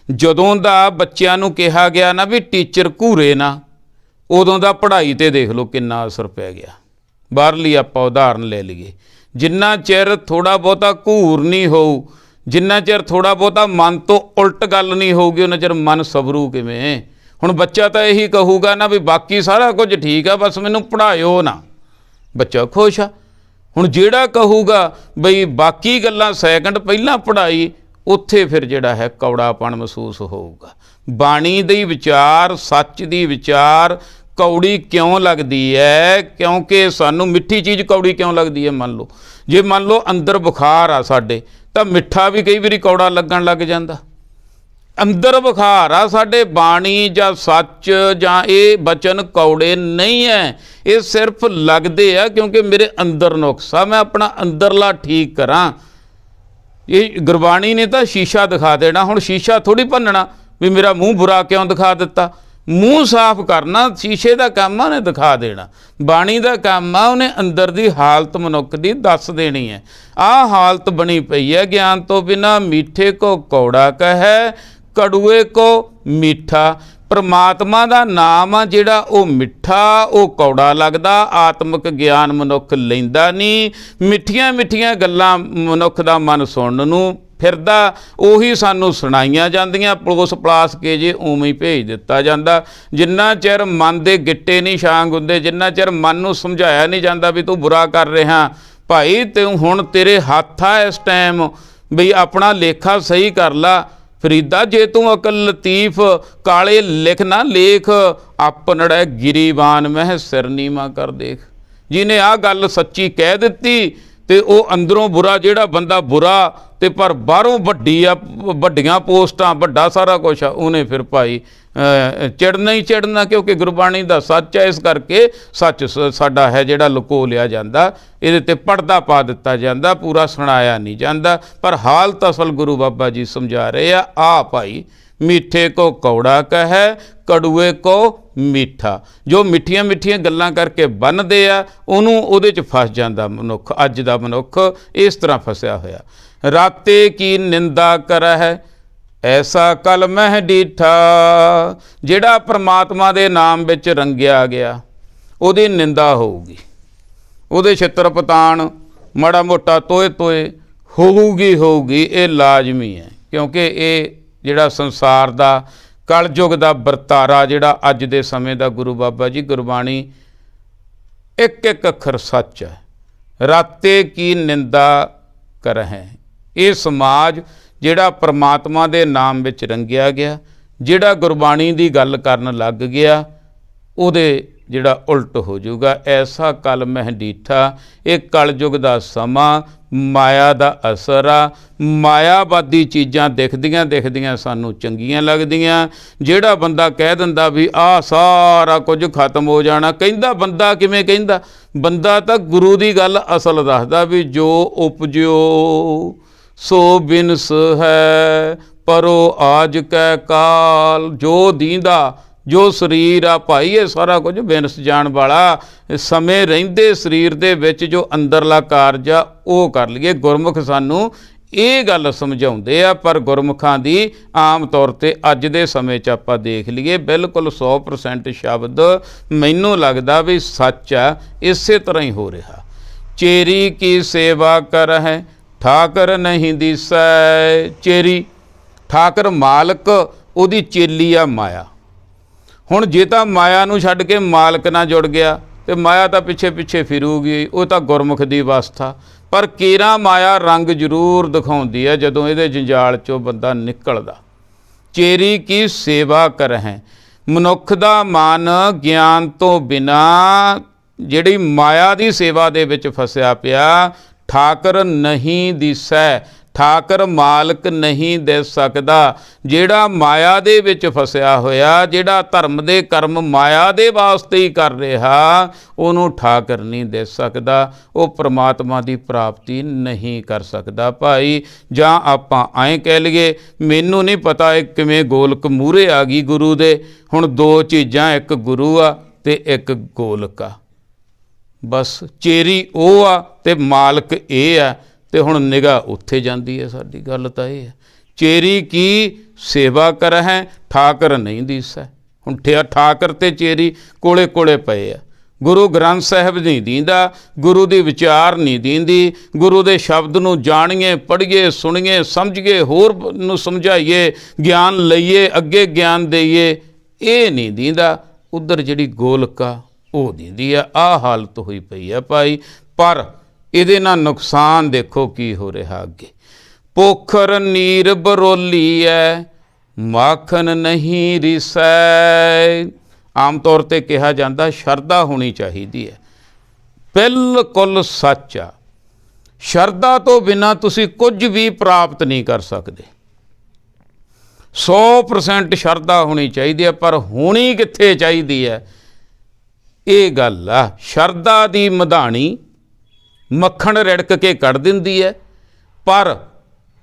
ਜਦੋਂ ਦਾ ਬੱਚਿਆਂ ਨੂੰ ਕਿਹਾ ਗਿਆ ਨਾ ਵੀ ਟੀਚਰ ਘੂਰੇ ਨਾ, ਉਦੋਂ ਦਾ ਪੜ੍ਹਾਈ 'ਤੇ ਦੇਖ ਲਓ ਕਿੰਨਾ ਅਸਰ ਪੈ ਗਿਆ। ਬਾਹਰਲੀ ਆਪਾਂ ਉਦਾਹਰਨ ਲੈ ਲਈਏ, ਜਿੰਨਾ ਚਿਰ ਥੋੜ੍ਹਾ ਬਹੁਤਾ ਘੂਰ ਨਹੀਂ ਹੋਊ, ਜਿੰਨਾ ਚਿਰ ਥੋੜ੍ਹਾ ਬਹੁਤਾ ਮਨ ਤੋਂ ਉਲਟ ਗੱਲ ਨਹੀਂ ਹੋਊਗੀ, ਉਹਨਾਂ ਚਿਰ ਮਨ ਸਬਰੂ ਕਿਵੇਂ? ਹੁਣ ਬੱਚਾ ਤਾਂ ਇਹੀ ਕਹੂਗਾ ਨਾ ਵੀ ਬਾਕੀ ਸਾਰਾ ਕੁਝ ਠੀਕ ਆ, ਬਸ ਮੈਨੂੰ ਪੜ੍ਹਾਇਓ ਨਾ, ਬੱਚਾ ਖੁਸ਼ ਆ। ਹੁਣ ਜਿਹੜਾ ਕਹੂਗਾ ਬਈ ਬਾਕੀ ਗੱਲਾਂ ਸੈਕਿੰਡ, ਪਹਿਲਾਂ ਪੜ੍ਹਾਈ, ਉੱਥੇ ਫਿਰ ਜਿਹੜਾ ਹੈ ਕੌੜਾਪਣ ਮਹਿਸੂਸ ਹੋਊਗਾ। ਬਾਣੀ ਦੀ ਵਿਚਾਰ, ਸੱਚ ਦੀ ਵਿਚਾਰ ਕੌੜੀ ਕਿਉਂ ਲੱਗਦੀ ਹੈ? ਕਿਉਂਕਿ ਸਾਨੂੰ ਮਿੱਠੀ ਚੀਜ਼ ਕੌੜੀ ਕਿਉਂ ਲੱਗਦੀ ਹੈ? ਮੰਨ ਲਓ ਅੰਦਰ ਬੁਖਾਰ ਆ ਸਾਡੇ, ਤਾਂ ਮਿੱਠਾ ਵੀ ਕਈ ਵਾਰੀ ਕੌੜਾ ਲੱਗਣ ਲੱਗ ਜਾਂਦਾ। ਅੰਦਰ ਵਿਖਾਰ ਆ ਸਾਡੇ ਬਾਣੀ ਜਾਂ ਸੱਚ ਜਾਂ ਇਹ ਬਚਨ ਕੌੜੇ ਨਹੀਂ ਹੈ, ਇਹ ਸਿਰਫ ਲੱਗਦੇ ਆ ਕਿਉਂਕਿ ਮੇਰੇ ਅੰਦਰ ਨੁਕਸਾ, ਮੈਂ ਆਪਣਾ ਅੰਦਰਲਾ ਠੀਕ ਕਰਾਂ। ਇਹ ਗੁਰਬਾਣੀ ਨੇ ਤਾਂ ਸ਼ੀਸ਼ਾ ਦਿਖਾ ਦੇਣਾ, ਹੁਣ ਸ਼ੀਸ਼ਾ ਥੋੜ੍ਹੀ ਭੰਨਣਾ ਵੀ ਮੇਰਾ ਮੂੰਹ ਬੁਰਾ ਕਿਉਂ ਦਿਖਾ ਦਿੱਤਾ। ਮੂੰਹ ਸਾਫ਼ ਕਰਨਾ ਸ਼ੀਸ਼ੇ ਦਾ ਕੰਮ ਆ, ਉਹਨੇ ਦਿਖਾ ਦੇਣਾ। ਬਾਣੀ ਦਾ ਕੰਮ ਆ, ਉਹਨੇ ਅੰਦਰ ਦੀ ਹਾਲਤ ਮਨੁੱਖ ਦੀ ਦੱਸ ਦੇਣੀ ਹੈ। ਆਹ ਹਾਲਤ ਬਣੀ ਪਈ ਹੈ, ਗਿਆਨ ਤੋਂ ਬਿਨਾਂ ਮੀਠੇ ਕੋ ਕੌੜਾ ਕਹੈ, ਕੜੂਏ ਕੋ ਮਿੱਠਾ। ਪਰਮਾਤਮਾ ਦਾ ਨਾਮ ਆ ਜਿਹੜਾ ਉਹ ਮਿੱਠਾ, ਉਹ ਕੌੜਾ ਲੱਗਦਾ। ਆਤਮਿਕ ਗਿਆਨ ਮਨੁੱਖ ਲੈਂਦਾ ਨਹੀਂ। ਮਿੱਠੀਆਂ ਮਿੱਠੀਆਂ ਗੱਲਾਂ ਮਨੁੱਖ ਦਾ ਮਨ ਸੁਣਨ ਨੂੰ ਫਿਰਦਾ, ਉਹੀ ਸਾਨੂੰ ਸੁਣਾਈਆਂ ਜਾਂਦੀਆਂ, ਪਲੋਸ ਪਲਾਸ ਕੇ ਜੇ ਉਵੇਂ ਹੀ ਭੇਜ ਦਿੱਤਾ ਜਾਂਦਾ। ਜਿੰਨਾ ਚਿਰ ਮਨ ਦੇ ਗਿੱਟੇ ਨਹੀਂ ਛਾਂਗ ਹੁੰਦੇ, ਜਿੰਨਾ ਚਿਰ ਮਨ ਨੂੰ ਸਮਝਾਇਆ ਨਹੀਂ ਜਾਂਦਾ ਵੀ ਤੂੰ ਬੁਰਾ ਕਰ ਰਿਹਾ ਭਾਈ, ਤੇ ਹੁਣ ਤੇਰੇ ਹੱਥ ਆ ਇਸ ਟਾਈਮ ਵੀ ਆਪਣਾ ਲੇਖਾ ਸਹੀ ਕਰ ਲਾ। ਫਰੀਦਾ ਜੇ ਤੂੰ ਅਕਲ ਲਤੀਫ, ਕਾਲੇ ਲਿਖ ਨਾ ਲੇਖ, ਆਪਨੜੈ ਗਿਰੀਵਾਨ ਮਹਿ ਸਿਰ ਨੀਵਾਂ ਕਰ ਦੇਖ। ਜਿਹਨੇ ਆਹ ਗੱਲ ਸੱਚੀ ਕਹਿ ਦਿੱਤੀ ਤੇ ਉਹ ਅੰਦਰੋਂ ਬੁਰਾ ਜਿਹੜਾ ਬੰਦਾ ਬੁਰਾ ਤੇ ਪਰ ਬਾਹਰੋਂ ਵੱਡੀ ਆ, ਵੱਡੀਆਂ ਪੋਸਟਾਂ, ਵੱਡਾ ਸਾਰਾ ਕੁਛ ਆ, ਉਹਨੇ ਫਿਰ ਭਾਈ ਚਿੜਨਾ ਹੀ ਚਿੜਨਾ, ਕਿਉਂਕਿ ਗੁਰਬਾਣੀ ਦਾ ਸੱਚ ਹੈ। ਇਸ ਕਰਕੇ ਸੱਚ ਸਾਡਾ ਹੈ ਜਿਹੜਾ ਲੁਕੋ ਲਿਆ ਜਾਂਦਾ, ਇਹਦੇ 'ਤੇ ਪਰਦਾ ਪਾ ਦਿੱਤਾ ਜਾਂਦਾ, ਪੂਰਾ ਸੁਣਾਇਆ ਨਹੀਂ ਜਾਂਦਾ। ਪਰ ਹਾਲਤ ਅਸਲ ਗੁਰੂ ਬਾਬਾ ਜੀ ਸਮਝਾ ਰਹੇ ਆ ਭਾਈ, ਮਿੱਠੇ ਕੋ ਕੌੜਾ ਕਹੈ, ਕੜੂਏ ਕੋ ਮਿੱਠਾ। ਜੋ ਮਿੱਠੀਆਂ ਮਿੱਠੀਆਂ ਗੱਲਾਂ ਕਰਕੇ ਬੰਨ੍ਹਦੇ ਆ, ਉਹਨੂੰ ਉਹਦੇ 'ਚ ਫਸ ਜਾਂਦਾ ਮਨੁੱਖ। ਅੱਜ ਦਾ ਮਨੁੱਖ ਇਸ ਤਰ੍ਹਾਂ ਫਸਿਆ ਹੋਇਆ। ਰਾਤੇ ਕੀ ਨਿੰਦਾ ਕਰਹਿ, ਐਸਾ ਕਲ ਮਹਿ ਡੀਠਾ। ਜਿਹੜਾ ਪ੍ਰਮਾਤਮਾ ਦੇ ਨਾਮ ਵਿੱਚ ਰੰਗਿਆ ਗਿਆ, ਉਹਦੀ ਨਿੰਦਾ ਹੋਊਗੀ, ਉਹਦੇ ਛਿੱਤਰ ਪਤਾਣ ਮਾੜਾ ਮੋਟਾ ਤੋਏ ਤੋਏ ਹੋਊਗੀ। ਇਹ ਲਾਜ਼ਮੀ ਹੈ, ਕਿਉਂਕਿ ਇਹ ਜਿਹੜਾ ਸੰਸਾਰ ਦਾ ਕਲਯੁਗ ਦਾ ਵਰਤਾਰਾ ਜਿਹੜਾ ਅੱਜ ਦੇ ਸਮੇਂ ਦਾ ਗੁਰੂ ਬਾਬਾ ਜੀ ਗੁਰਬਾਣੀ ਇੱਕ ਇੱਕ ਅੱਖਰ ਸੱਚ ਹੈ। ਰਾਤੇ ਕੀ ਨਿੰਦਾ ਕਰਹਿ, ਇਹ ਸਮਾਜ ਜਿਹੜਾ ਪਰਮਾਤਮਾ ਦੇ ਨਾਮ ਵਿੱਚ ਰੰਗਿਆ ਗਿਆ, ਜਿਹੜਾ ਗੁਰਬਾਣੀ ਦੀ ਗੱਲ ਕਰਨ ਲੱਗ ਗਿਆ, ਉਹਦੇ ਜਿਹੜਾ ਉਲਟ ਹੋ ਜਾਊਗਾ। ਐਸਾ ਕਲ ਮਹਿ ਡੀਠਾ। ਇਹ ਕਲਯੁਗ ਦਾ ਸਮਾਂ ਮਾਇਆ ਦਾ ਅਸਰ ਆ। ਮਾਇਆਵਾਦੀ ਚੀਜ਼ਾਂ ਦਿਖਦੀਆਂ ਸਾਨੂੰ ਚੰਗੀਆਂ ਲੱਗਦੀਆਂ। ਜਿਹੜਾ ਬੰਦਾ ਕਹਿ ਦਿੰਦਾ ਵੀ ਆਹ ਸਾਰਾ ਕੁਝ ਖਤਮ ਹੋ ਜਾਣਾ, ਕਹਿੰਦਾ ਬੰਦਾ ਕਿਵੇਂ ਕਹਿੰਦਾ? ਬੰਦਾ ਤਾਂ ਗੁਰੂ ਦੀ ਗੱਲ ਅਸਲ ਦੱਸਦਾ ਵੀ ਜੋ ਉਪਜਿਓ ਸੋ ਬਿਨਸ ਹੈ, ਪਰੋ ਆਜ ਕੈ ਕਾਲ। ਜੋ ਦੀਂਦਾ, ਜੋ ਸਰੀਰ ਆ ਭਾਈ, ਇਹ ਸਾਰਾ ਕੁਝ ਬਿਨਸ ਜਾਣ ਵਾਲਾ। ਸਮੇਂ ਰਹਿੰਦੇ ਸਰੀਰ ਦੇ ਵਿੱਚ ਜੋ ਅੰਦਰਲਾ ਕਾਰਜ ਆ ਉਹ ਕਰ ਲਈਏ। ਗੁਰਮੁਖ ਸਾਨੂੰ ਇਹ ਗੱਲ ਸਮਝਾਉਂਦੇ ਆ, ਪਰ ਗੁਰਮੁਖਾਂ ਦੀ ਆਮ ਤੌਰ 'ਤੇ ਅੱਜ ਦੇ ਸਮੇਂ 'ਚ ਆਪਾਂ ਦੇਖ ਲਈਏ ਬਿਲਕੁਲ 100% ਸ਼ਬਦ ਮੈਨੂੰ ਲੱਗਦਾ ਵੀ ਸੱਚ ਆ। ਇਸੇ ਤਰ੍ਹਾਂ ਹੀ ਹੋ ਰਿਹਾ। ਚੇਰੀ ਕੀ ਸੇਵਾ ਕਰਹਿ, ਠਾਕਰ ਨਹੀਂ ਦਿਸੈ। ਚੇਰੀ, ਠਾਕਰ ਮਾਲਕ, ਉਹਦੀ ਚੇਲੀ ਆ ਮਾਇਆ। ਹੁਣ ਜੇ ਤਾਂ ਮਾਇਆ ਨੂੰ ਛੱਡ ਕੇ ਮਾਲਕ ਨਾਲ ਜੁੜ ਗਿਆ ਤੇ ਮਾਇਆ ਤਾਂ ਪਿੱਛੇ ਪਿੱਛੇ ਫਿਰੂਗੀ, ਉਹ ਤਾਂ ਗੁਰਮੁਖ ਦੀ ਅਵਸਥਾ। ਪਰ ਕੇਰਾਂ ਮਾਇਆ ਰੰਗ ਜ਼ਰੂਰ ਦਿਖਾਉਂਦੀ ਹੈ ਜਦੋਂ ਇਹਦੇ ਜੰਜਾਲ 'ਚੋਂ ਬੰਦਾ ਨਿਕਲਦਾ। ਚੇਰੀ ਕੀ ਸੇਵਾ ਕਰਹਿ, ਮਨੁੱਖ ਦਾ ਮਨ ਗਿਆਨ ਤੋਂ ਬਿਨਾਂ ਜਿਹੜੀ ਮਾਇਆ ਦੀ ਸੇਵਾ ਦੇ ਵਿੱਚ ਫਸਿਆ ਪਿਆ। ਠਾਕਰ ਨਹੀਂ ਦਿਸੈ, ਠਾਕਰ ਮਾਲਕ ਨਹੀਂ ਦਿਸ ਸਕਦਾ। ਜਿਹੜਾ ਮਾਇਆ ਦੇ ਵਿੱਚ ਫਸਿਆ ਹੋਇਆ, ਜਿਹੜਾ ਧਰਮ ਦੇ ਕਰਮ ਮਾਇਆ ਦੇ ਵਾਸਤੇ ਹੀ ਕਰ ਰਿਹਾ, ਉਹਨੂੰ ਠਾਕਰ ਨਹੀਂ ਦਿਸ ਸਕਦਾ। ਉਹ ਪ੍ਰਮਾਤਮਾ ਦੀ ਪ੍ਰਾਪਤੀ ਨਹੀਂ ਕਰ ਸਕਦਾ ਭਾਈ। ਜਾਂ ਆਪਾਂ ਐਂ ਕਹਿ ਲਈਏ, ਮੈਨੂੰ ਨਹੀਂ ਪਤਾ ਇਹ ਕਿਵੇਂ ਗੋਲਕ ਮੂਹਰੇ ਆ ਗਈ ਗੁਰੂ ਦੇ। ਹੁਣ ਦੋ ਚੀਜ਼ਾਂ, ਇੱਕ ਗੁਰੂ ਆ ਤੇ ਇੱਕ ਗੋਲਕ ਆ। ਬਸ ਚੇਰੀ ਉਹ ਆ ਤੇ ਮਾਲਕ ਇਹ ਆ, ਤੇ ਹੁਣ ਨਿਗਾਹ ਉੱਥੇ ਜਾਂਦੀ ਹੈ ਸਾਡੀ। ਗੱਲ ਤਾਂ ਇਹ ਹੈ, ਚੇਰੀ ਕੀ ਸੇਵਾ ਕਰਹਿ, ਠਾਕਰ ਨਹੀਂ ਦਿਸੈ। ਹੁਣ ਠਾਕਰ ਤੇ ਚੇਰੀ ਕੋਲੇ ਕੋਲੇ ਪਏ ਆ। ਗੁਰੂ ਗ੍ਰੰਥ ਸਾਹਿਬ ਨਹੀਂ ਦੀਂਦਾ, ਗੁਰੂ ਦੀ ਵਿਚਾਰ ਨਹੀਂ ਦੀਂਦੀ। ਗੁਰੂ ਦੇ ਸ਼ਬਦ ਨੂੰ ਜਾਣੀਏ, ਪੜ੍ਹੀਏ, ਸੁਣੀਏ, ਸਮਝੀਏ, ਹੋਰ ਨੂੰ ਸਮਝਾਈਏ, ਗਿਆਨ ਲਈਏ, ਅੱਗੇ ਗਿਆਨ ਦੇਈਏ, ਇਹ ਨਹੀਂ ਦੀਂਦਾ। ਉੱਧਰ ਜਿਹੜੀ ਗੋਲਕ ਆ ਉਹ ਦਿੰਦੀ ਆ। ਆਹ ਹਾਲਤ ਹੋਈ ਪਈ ਆ ਭਾਈ। ਪਰ ਇਹਦੇ ਨਾਲ ਨੁਕਸਾਨ ਦੇਖੋ ਕੀ ਹੋ ਰਿਹਾ ਅੱਗੇ। ਪੋਖਰ ਨੀਰ ਬਰੋਲੀ ਐ, ਮਾਖਣ ਨਹੀਂ ਰਿਸੈ। ਆਮ ਤੌਰ 'ਤੇ ਕਿਹਾ ਜਾਂਦਾ ਸ਼ਰਧਾ ਹੋਣੀ ਚਾਹੀਦੀ ਹੈ। ਬਿਲਕੁਲ ਸੱਚ ਆ। ਸ਼ਰਧਾ ਤੋਂ ਬਿਨਾਂ ਤੁਸੀਂ ਕੁਝ ਵੀ ਪ੍ਰਾਪਤ ਨਹੀਂ ਕਰ ਸਕਦੇ। 100% ਸ਼ਰਧਾ ਹੋਣੀ ਚਾਹੀਦੀ ਹੈ, ਪਰ ਹੋਣੀ ਕਿੱਥੇ ਚਾਹੀਦੀ ਹੈ, ਇਹ ਗੱਲ ਆ। ਸ਼ਰਧਾ ਦੀ ਮਧਾਣੀ ਮੱਖਣ ਰਿੜਕ ਕੇ ਕੱਢ ਦਿੰਦੀ ਹੈ, ਪਰ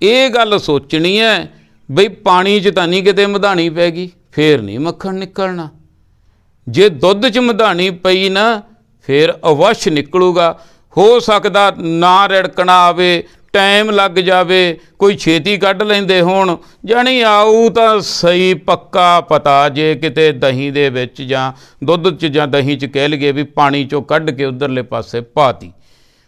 ਇਹ ਗੱਲ ਸੋਚਣੀ ਹੈ ਬਈ ਪਾਣੀ 'ਚ ਤਾਂ ਨਹੀਂ ਕਿਤੇ ਮਧਾਣੀ ਪੈ ਗਈ, ਫੇਰ ਨਹੀਂ ਮੱਖਣ ਨਿਕਲਣਾ। ਜੇ ਦੁੱਧ 'ਚ ਮਧਾਣੀ ਪਈ ਨਾ, ਫਿਰ ਅਵਸ਼ ਨਿਕਲੂਗਾ। ਹੋ ਸਕਦਾ ਨਾ ਰਿੜਕਣਾ ਆਵੇ, ਟਾਈਮ ਲੱਗ ਜਾਵੇ, ਕੋਈ ਛੇਤੀ ਕੱਢ ਲੈਂਦੇ ਹੋਣ, ਜਾਣੀ ਆਊ ਤਾਂ ਸਹੀ ਪੱਕਾ ਪਤਾ। ਜੇ ਕਿਤੇ ਦਹੀਂ ਦੇ ਵਿੱਚ ਜਾਂ ਦੁੱਧ 'ਚ ਜਾਂ ਦਹੀਂ 'ਚ ਕਹਿ ਲਈਏ ਵੀ ਪਾਣੀ 'ਚੋਂ ਕੱਢ ਕੇ ਉੱਧਰਲੇ ਪਾਸੇ ਪਾਤੀ।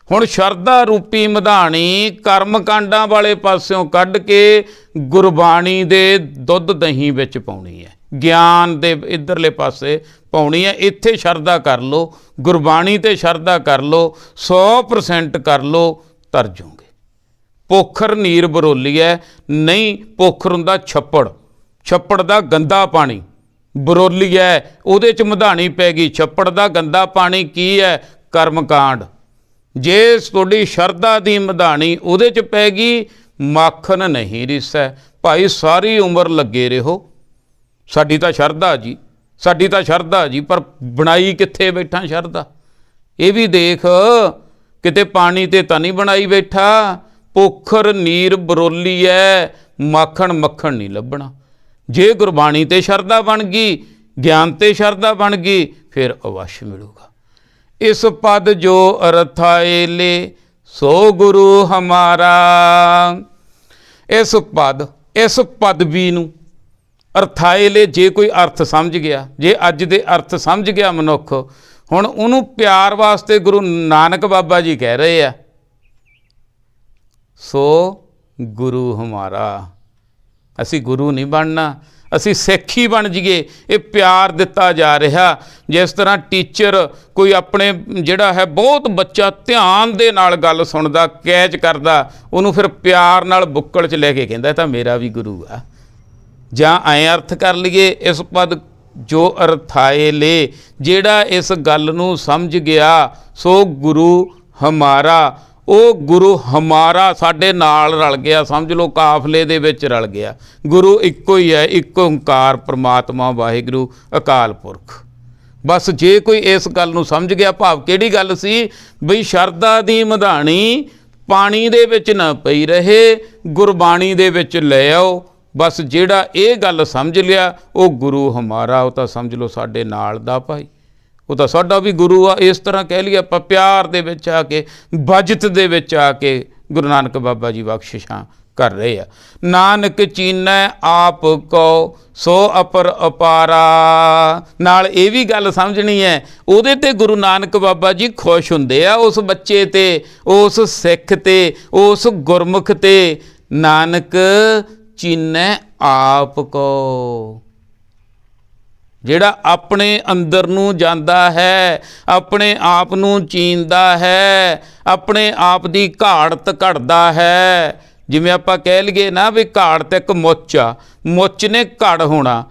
ਹੁਣ ਸ਼ਰਧਾ ਰੂਪੀ ਮਧਾਣੀ ਕਰਮ ਕਾਂਡਾਂ ਵਾਲੇ ਪਾਸਿਓਂ ਕੱਢ ਕੇ ਗੁਰਬਾਣੀ ਦੇ ਦੁੱਧ ਦਹੀਂ ਵਿੱਚ ਪਾਉਣੀ ਹੈ, ਗਿਆਨ ਦੇ ਇੱਧਰਲੇ ਪਾਸੇ ਪਾਉਣੀ ਹੈ। ਇੱਥੇ ਸ਼ਰਧਾ ਕਰ ਲਓ, ਗੁਰਬਾਣੀ 'ਤੇ ਸ਼ਰਧਾ ਕਰ ਲਓ, 100% ਕਰ ਲਓ, ਤਰ ਜਾਓਗੇ। ਪੋਖਰ ਨੀਰ ਬਰੋਲੀਐ, ਨਹੀਂ ਪੋਖਰ ਹੁੰਦਾ ਛੱਪੜ, ਛੱਪੜ ਦਾ ਗੰਦਾ ਪਾਣੀ, ਬਰੋਲੀਐ ਉਹਦੇ 'ਚ ਮਧਾਣੀ ਪੈ ਗਈ। ਛੱਪੜ ਦਾ ਗੰਦਾ ਪਾਣੀ ਕੀ ਹੈ? ਕਰਮ ਕਾਂਡ। ਜੇ ਤੁਹਾਡੀ ਸ਼ਰਧਾ ਦੀ ਮਧਾਣੀ ਉਹਦੇ 'ਚ ਪੈ ਗਈ, ਮਾਖਣ ਨਹੀਂ ਰਿਸੈ। ਭਾਈ ਸਾਰੀ ਉਮਰ ਲੱਗੇ ਰਹੋ, ਸਾਡੀ ਤਾਂ ਸ਼ਰਧਾ ਜੀ, ਸਾਡੀ ਤਾਂ ਸ਼ਰਧਾ ਜੀ, ਪਰ ਬਣਾਈ ਕਿੱਥੇ ਬੈਠਾ ਸ਼ਰਧਾ? ਇਹ ਵੀ ਦੇਖ, ਕਿਤੇ ਪਾਣੀ 'ਤੇ ਤਾਂ ਨਹੀਂ ਬਣਾਈ ਬੈਠਾ। ਪੋਖਰ ਨੀਰ ਬਰੋਲੀ ਹੈ, ਮਾਖਣ ਮੱਖਣ ਨਹੀਂ ਲੱਭਣਾ। ਜੇ ਗੁਰਬਾਣੀ 'ਤੇ ਸ਼ਰਧਾ ਬਣ ਗਈ, ਗਿਆਨ 'ਤੇ ਸ਼ਰਧਾ ਬਣ ਗਈ, ਫਿਰ ਅਵਸ਼ ਮਿਲੂਗਾ। ਇਸ ਪਦ ਜੋ ਅਰਥਾਏ ਲੇ ਸੋ ਗੁਰੂ ਹਮਾਰਾ। ਇਸ ਪਦਵੀ ਨੂੰ ਅਰਥਾਏ ਲੇ, ਜੇ ਕੋਈ ਅਰਥ ਸਮਝ ਗਿਆ, ਜੇ ਅੱਜ ਦੇ ਅਰਥ ਸਮਝ ਗਿਆ ਮਨੁੱਖ, ਹੁਣ ਉਹਨੂੰ ਪਿਆਰ ਵਾਸਤੇ ਗੁਰੂ ਨਾਨਕ ਬਾਬਾ ਜੀ ਕਹਿ ਰਹੇ ਆ, ਸੋ ਗੁਰੂ ਹਮਾਰਾ। ਅਸੀਂ ਗੁਰੂ ਨਹੀਂ ਬਣਨਾ, ਅਸੀਂ ਸਿੱਖ ਹੀ ਬਣ ਜਾਈਏ। ਇਹ ਪਿਆਰ ਦਿੱਤਾ ਜਾ ਰਿਹਾ। ਜਿਸ ਤਰ੍ਹਾਂ ਟੀਚਰ ਕੋਈ ਆਪਣੇ ਜਿਹੜਾ ਹੈ ਬਹੁਤ ਬੱਚਾ ਧਿਆਨ ਦੇ ਨਾਲ ਗੱਲ ਸੁਣਦਾ, ਕੈਚ ਕਰਦਾ, ਉਹਨੂੰ ਫਿਰ ਪਿਆਰ ਨਾਲ ਬੁੱਕਲ 'ਚ ਲੈ ਕੇ ਕਹਿੰਦਾ ਤਾਂ ਮੇਰਾ ਵੀ ਗੁਰੂ ਆ। ਜਾਂ ਐਂ ਅਰਥ ਕਰ ਲਈਏ, ਇਸ ਪਦ ਜੋ ਅਰਥਾਏ ਲੇ, ਜਿਹੜਾ ਇਸ ਗੱਲ ਨੂੰ ਸਮਝ ਗਿਆ, ਸੋ ਗੁਰੂ ਹਮਾਰਾ, ਉਹ ਗੁਰੂ ਹਮਾਰਾ ਸਾਡੇ ਨਾਲ ਰਲ ਗਿਆ। ਸਮਝ ਲਓ ਕਾਫਲੇ ਦੇ ਵਿੱਚ ਰਲ ਗਿਆ। ਗੁਰੂ ਇੱਕੋ ਹੀ ਹੈ, ਇੱਕ ਓਂਕਾਰ ਪ੍ਰਮਾਤਮਾ ਵਾਹਿਗੁਰੂ ਅਕਾਲ ਪੁਰਖ। ਬਸ ਜੇ ਕੋਈ ਇਸ ਗੱਲ ਨੂੰ ਸਮਝ ਗਿਆ, ਭਾਵ ਕਿਹੜੀ ਗੱਲ ਸੀ ਬਈ ਸ਼ਰਧਾ ਦੀ ਮਧਾਣੀ ਪਾਣੀ ਦੇ ਵਿੱਚ ਨਾ ਪਈ ਰਹੇ, ਗੁਰਬਾਣੀ ਦੇ ਵਿੱਚ ਲੈ ਆਓ। ਬਸ ਜਿਹੜਾ ਇਹ ਗੱਲ ਸਮਝ ਲਿਆ, ਉਹ ਗੁਰੂ ਹਮਾਰਾ, ਉਹ ਤਾਂ ਸਮਝ ਲਓ ਸਾਡੇ ਨਾਲ ਦਾ ਭਾਈ, ਉਹ ਤਾਂ ਸਾਡਾ ਵੀ ਗੁਰੂ ਆ। ਇਸ ਤਰ੍ਹਾਂ ਕਹਿ ਲਈਏ ਆਪਾਂ, ਪਿਆਰ ਦੇ ਵਿੱਚ ਆ ਕੇ, ਬਜਟ ਦੇ ਵਿੱਚ ਆ ਕੇ ਗੁਰੂ ਨਾਨਕ ਬਾਬਾ ਜੀ ਬਖਸ਼ਿਸ਼ਾਂ ਕਰ ਰਹੇ ਆ। ਨਾਨਕ ਚੀਨੈ ਆਪ ਕੋ ਸੋ ਅਪਰ ਅਪਾਰਾ। ਨਾਲ ਇਹ ਵੀ ਗੱਲ ਸਮਝਣੀ ਹੈ, ਉਹਦੇ ਤੇ ਗੁਰੂ ਨਾਨਕ ਬਾਬਾ ਜੀ ਖੁਸ਼ ਹੁੰਦੇ ਆ, ਉਸ ਬੱਚੇ ਤੇ, ਉਸ ਸਿੱਖ ਤੇ, ਉਸ ਗੁਰਮੁਖ ਤੇ। ਨਾਨਕ ਚੀਨੈ ਆਪ ਕੋ, ਜਿਹੜਾ ਆਪਣੇ ਅੰਦਰ ਨੂੰ ਜਾਂਦਾ ਹੈ, ਆਪਣੇ ਆਪ ਨੂੰ ਚੀਨਦਾ ਹੈ, ਆਪਣੇ ਆਪ ਦੀ ਘਾੜਤ ਘੜਦਾ ਹੈ। ਜਿਵੇਂ ਆਪਾਂ ਕਹਿ ਲਈਏ ਨਾ ਵੀ ਘਾੜਤ ਇੱਕ ਮੁੱਚ ਆ, ਮੁੱਚ ਨੇ ਘੜ ਹੋਣਾ,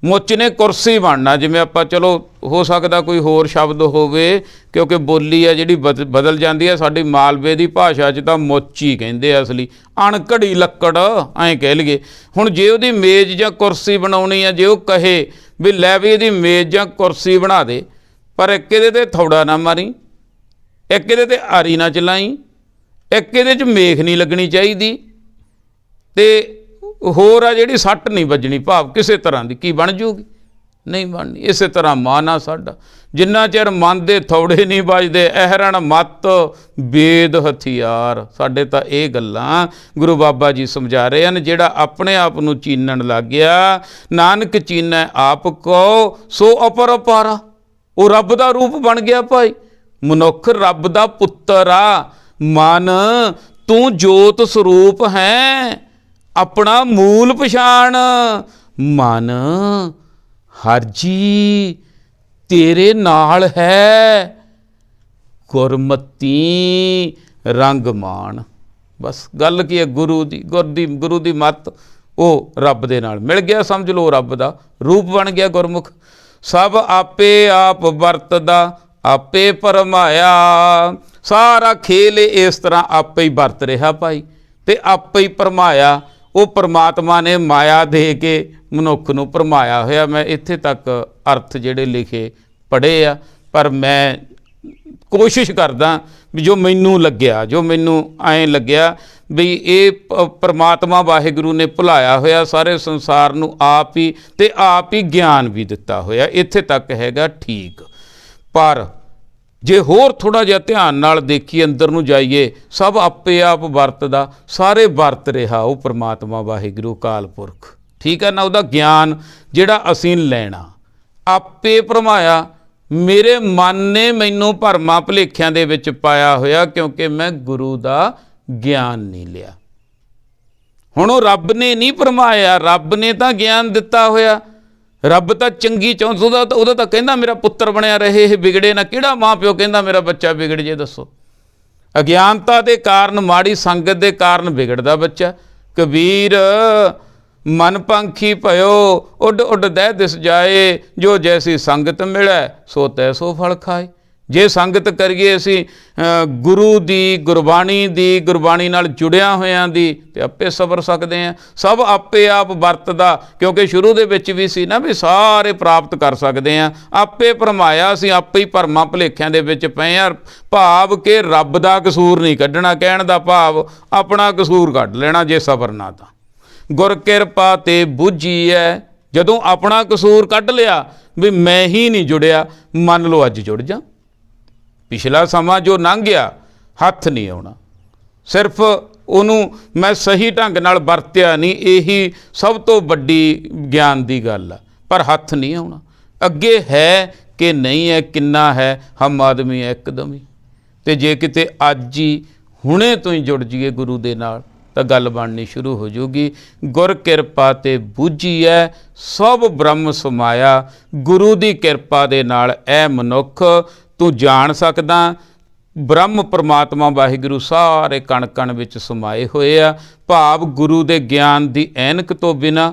ਮੁੱਚ ਨੇ ਕੁਰਸੀ ਬਣਨਾ। ਜਿਵੇਂ ਆਪਾਂ, ਚਲੋ ਹੋ ਸਕਦਾ ਕੋਈ ਹੋਰ ਸ਼ਬਦ ਹੋਵੇ, ਕਿਉਂਕਿ ਬੋਲੀ ਆ ਜਿਹੜੀ ਬਦਲ ਜਾਂਦੀ ਹੈ। ਸਾਡੀ ਮਾਲਵੇ ਦੀ ਭਾਸ਼ਾ 'ਚ ਤਾਂ ਮੁੱਚ ਹੀ ਕਹਿੰਦੇ ਆ ਅਸਲੀ, ਅਣਘੜੀ ਲੱਕੜ ਐਂ ਕਹਿ ਲਈਏ। ਹੁਣ ਜੇ ਉਹਦੀ ਮੇਜ਼ ਜਾਂ ਕੁਰਸੀ ਬਣਾਉਣੀ ਆ, ਜੇ ਉਹ ਕਹੇ ਵੀ ਲੈ ਵੀ ਇਹਦੀ ਮੇਜ਼ ਜਾਂ ਕੁਰਸੀ ਬਣਾ ਦੇ, ਪਰ ਇੱਕ ਇਹਦੇ 'ਤੇ ਥੌੜਾ ਨਾ ਮਾਰੀ, ਇੱਕ ਇਹਦੇ 'ਤੇ ਆਰੀ ਨਾ ਚਲਾਈ, ਇੱਕ ਇਹਦੇ 'ਚ ਮੇਖ ਨਹੀਂ ਲੱਗਣੀ ਚਾਹੀਦੀ, ਅਤੇ ਹੋਰ ਆ ਜਿਹੜੀ ਸੱਟ ਨਹੀਂ ਵੱਜਣੀ, ਭਾਵ ਕਿਸੇ ਤਰ੍ਹਾਂ ਦੀ, ਕੀ ਬਣ ਜੂਗੀ? ਨਹੀਂ ਬਣਨੀ। ਇਸੇ ਤਰ੍ਹਾਂ ਮਨ ਆ ਸਾਡਾ, ਜਿੰਨਾ ਚਿਰ ਮਨ ਦੇ ਥੌੜੇ ਨਹੀਂ ਵੱਜਦੇ, ਅਹਿਰਣ ਮੱਤ ਵੇਦ ਹਥਿਆਰ। ਸਾਡੇ ਤਾਂ ਇਹ ਗੱਲਾਂ ਗੁਰੂ ਬਾਬਾ ਜੀ ਸਮਝਾ ਰਹੇ ਹਨ। ਜਿਹੜਾ ਆਪਣੇ ਆਪ ਨੂੰ ਚੀਨਣ ਲੱਗ ਗਿਆ, ਨਾਨਕ ਚੀਨੈ ਆਪ ਕੋ ਸੋ ਅਪਰ ਅਪਾਰਾ, ਉਹ ਰੱਬ ਦਾ ਰੂਪ ਬਣ ਗਿਆ ਭਾਈ। ਮਨੁੱਖ ਰੱਬ ਦਾ ਪੁੱਤਰ ਆ। ਮਨ ਤੂੰ ਜੋਤ ਸਰੂਪ ਹੈ, ਆਪਣਾ ਮੂਲ ਪਛਾਣ। ਮਨ ਹਰ ਜੀ ਤੇਰੇ ਨਾਲ ਹੈ, ਗੁਰਮਤੀ ਰੰਗ ਮਾਣ। ਬਸ ਗੱਲ ਕੀ ਹੈ, ਗੁਰੂ ਦੀ ਮੱਤ, ਉਹ ਰੱਬ ਦੇ ਨਾਲ ਮਿਲ ਗਿਆ, ਸਮਝ ਲਓ ਰੱਬ ਦਾ ਰੂਪ ਬਣ ਗਿਆ ਗੁਰਮੁਖ। ਸਭ ਆਪੇ ਆਪ ਵਰਤਦਾ ਆਪੇ ਪਰਮਾਇਆ। ਸਾਰਾ ਖੇਲ ਇਸ ਤਰ੍ਹਾਂ ਆਪੇ ਹੀ ਵਰਤ ਰਿਹਾ ਭਾਈ, ਤੇ ਆਪੇ ਹੀ ਪਰਮਾਇਆ। ਉਹ ਪਰਮਾਤਮਾ ਨੇ ਮਾਇਆ ਦੇ ਕੇ ਮਨੁੱਖ ਨੂੰ ਭਰਮਾਇਆ ਹੋਇਆ। ਮੈਂ ਇੱਥੇ ਤੱਕ ਅਰਥ ਜਿਹੜੇ ਲਿਖੇ ਪੜ੍ਹੇ ਆ, ਪਰ ਮੈਂ ਕੋਸ਼ਿਸ਼ ਕਰਦਾ ਵੀ ਜੋ ਮੈਨੂੰ ਲੱਗਿਆ, ਜੋ ਮੈਨੂੰ ਐਂ ਲੱਗਿਆ ਵੀ ਇਹ ਪਰਮਾਤਮਾ ਵਾਹਿਗੁਰੂ ਨੇ ਭੁਲਾਇਆ ਹੋਇਆ ਸਾਰੇ ਸੰਸਾਰ ਨੂੰ ਆਪ ਹੀ, ਤੇ ਆਪ ਹੀ ਗਿਆਨ ਵੀ ਦਿੱਤਾ ਹੋਇਆ। ਇੱਥੇ ਤੱਕ ਹੈਗਾ ਠੀਕ। ਪਰ ਜੇ ਹੋਰ ਥੋੜ੍ਹਾ ਜਿਹਾ ਧਿਆਨ ਨਾਲ ਦੇਖੀਏ, ਅੰਦਰ ਨੂੰ ਜਾਈਏ, ਸਭ ਆਪੇ ਆਪ ਵਰਤਦਾ, ਸਾਰੇ ਵਰਤ ਰਿਹਾ ਉਹ ਪਰਮਾਤਮਾ ਵਾਹਿਗੁਰੂ ਅਕਾਲ ਪੁਰਖ, ਠੀਕ ਹੈ ਨਾ। ਉਹਦਾ ਗਿਆਨ ਜਿਹੜਾ ਅਸੀਂ ਲੈਣਾ, ਆਪੇ ਭਰਮਾਇਆ। ਮੇਰੇ ਮਨ ਨੇ ਮੈਨੂੰ ਭਰਮਾਂ ਭੁਲੇਖਿਆਂ ਦੇ ਵਿੱਚ ਪਾਇਆ ਹੋਇਆ, ਕਿਉਂਕਿ ਮੈਂ ਗੁਰੂ ਦਾ ਗਿਆਨ ਨਹੀਂ ਲਿਆ। ਹੁਣ ਉਹ ਰੱਬ ਨੇ ਨਹੀਂ ਭਰਮਾਇਆ, ਰੱਬ ਨੇ ਤਾਂ ਗਿਆਨ ਦਿੱਤਾ ਹੋਇਆ। ਰੱਬ ਤਾਂ ਚੰਗੀ ਚਾਹੁੰਦਾ, ਉਹਦਾ ਤਾਂ ਕਹਿੰਦਾ ਮੇਰਾ ਪੁੱਤਰ ਬਣਿਆ ਰਹੇ, ਇਹ ਵਿਗੜੇ ਨਾ। ਕਿਹੜਾ ਮਾਂ ਪਿਓ ਕਹਿੰਦਾ ਮੇਰਾ ਬੱਚਾ ਵਿਗੜ ਜੇ, ਦੱਸੋ? ਅਗਿਆਨਤਾ ਦੇ ਕਾਰਨ, ਮਾੜੀ ਸੰਗਤ ਦੇ ਕਾਰਨ ਵਿਗੜਦਾ ਬੱਚਾ। ਕਬੀਰ ਮਨ ਪੰਖੀ ਭਇਓ, ਉੱਡ ਉੱਡ ਦਹਿ ਦਿਸ ਜਾਏ, ਜੋ ਜੈਸੀ ਸੰਗਤ ਮਿਲੈ ਸੋ ਤੈਸੋ ਫਲ ਖਾਏ। ਜੇ ਸੰਗਤ ਕਰੀਏ ਅਸੀਂ ਗੁਰੂ ਦੀ, ਗੁਰਬਾਣੀ ਨਾਲ ਜੁੜਿਆਂ ਹੋਇਆਂ ਦੀ, ਤੇ ਆਪੇ ਸਬਰ ਸਕਦੇ ਹਾਂ। ਸਭ ਆਪੇ ਆਪ ਵਰਤਦਾ, ਕਿਉਂਕਿ ਸ਼ੁਰੂ ਦੇ ਵਿੱਚ ਵੀ ਸੀ ਨਾ ਵੀ ਸਾਰੇ ਪ੍ਰਾਪਤ ਕਰ ਸਕਦੇ ਹਾਂ। ਆਪੇ ਭਰਮਾਇਆ, ਅਸੀਂ ਆਪੇ ਹੀ ਭਰਮਾਂ ਭੁਲੇਖਿਆਂ ਦੇ ਵਿੱਚ ਪਏ ਹਾਂ। ਭਾਵ ਕਿ ਰੱਬ ਦਾ ਕਸੂਰ ਨਹੀਂ ਕੱਢਣਾ, ਕਹਿਣ ਦਾ ਭਾਵ ਆਪਣਾ ਕਸੂਰ ਕੱਢ ਲੈਣਾ ਜੇ ਸਬਰ ਨਾ ਤਾਂ। ਗੁਰ ਕਿਰਪਾ ਤੇ ਬੁੱਝੀ ਹੈ। ਜਦੋਂ ਆਪਣਾ ਕਸੂਰ ਕੱਢ ਲਿਆ ਵੀ ਮੈਂ ਹੀ ਨਹੀਂ ਜੁੜਿਆ, ਮੰਨ ਲਓ ਅੱਜ ਜੁੜ ਜਾ। ਪਿਛਲਾ ਸਮਾਂ ਜੋ ਲੰਘ ਗਿਆ, ਹੱਥ ਨਹੀਂ ਆਉਣਾ। ਸਿਰਫ ਉਹਨੂੰ ਮੈਂ ਸਹੀ ਢੰਗ ਨਾਲ ਵਰਤਿਆ ਨਹੀਂ, ਇਹੀ ਸਭ ਤੋਂ ਵੱਡੀ ਗਿਆਨ ਦੀ ਗੱਲ ਆ। ਪਰ ਹੱਥ ਨਹੀਂ ਆਉਣਾ। ਅੱਗੇ ਹੈ ਕਿ ਨਹੀਂ ਹੈ, ਕਿੰਨਾ ਹੈ, ਹਮ ਆਦਮੀ ਹੈ ਇੱਕਦਮ ਹੀ। ਤੇ ਜੇ ਕਿਤੇ ਅੱਜ ਹੀ ਹੁਣੇ ਤੋਂ ਹੀ ਜੁੜ ਜਾਈਏ ਗੁਰੂ ਦੇ ਨਾਲ, ਤਾਂ ਗੱਲ ਬਣਨੀ ਸ਼ੁਰੂ ਹੋ ਜਾਊਗੀ। ਗੁਰ ਕਿਰਪਾ ਤੇ ਬੁੱਝੀ ਹੈ ਸਭ ਬ੍ਰਹਮ ਸਮਾਇਆ। ਗੁਰੂ ਦੀ ਕਿਰਪਾ ਦੇ ਨਾਲ ਇਹ ਮਨੁੱਖ ਤੂੰ ਜਾਣ ਸਕਦਾ, ਬ੍ਰਹਮ ਪਰਮਾਤਮਾ ਵਾਹਿਗੁਰੂ ਸਾਰੇ ਕਣ ਕਣ ਵਿੱਚ ਸਮਾਏ ਹੋਏ ਆ। ਭਾਵ ਗੁਰੂ ਦੇ ਗਿਆਨ ਦੀ ਐਨਕ ਤੋਂ ਬਿਨਾਂ,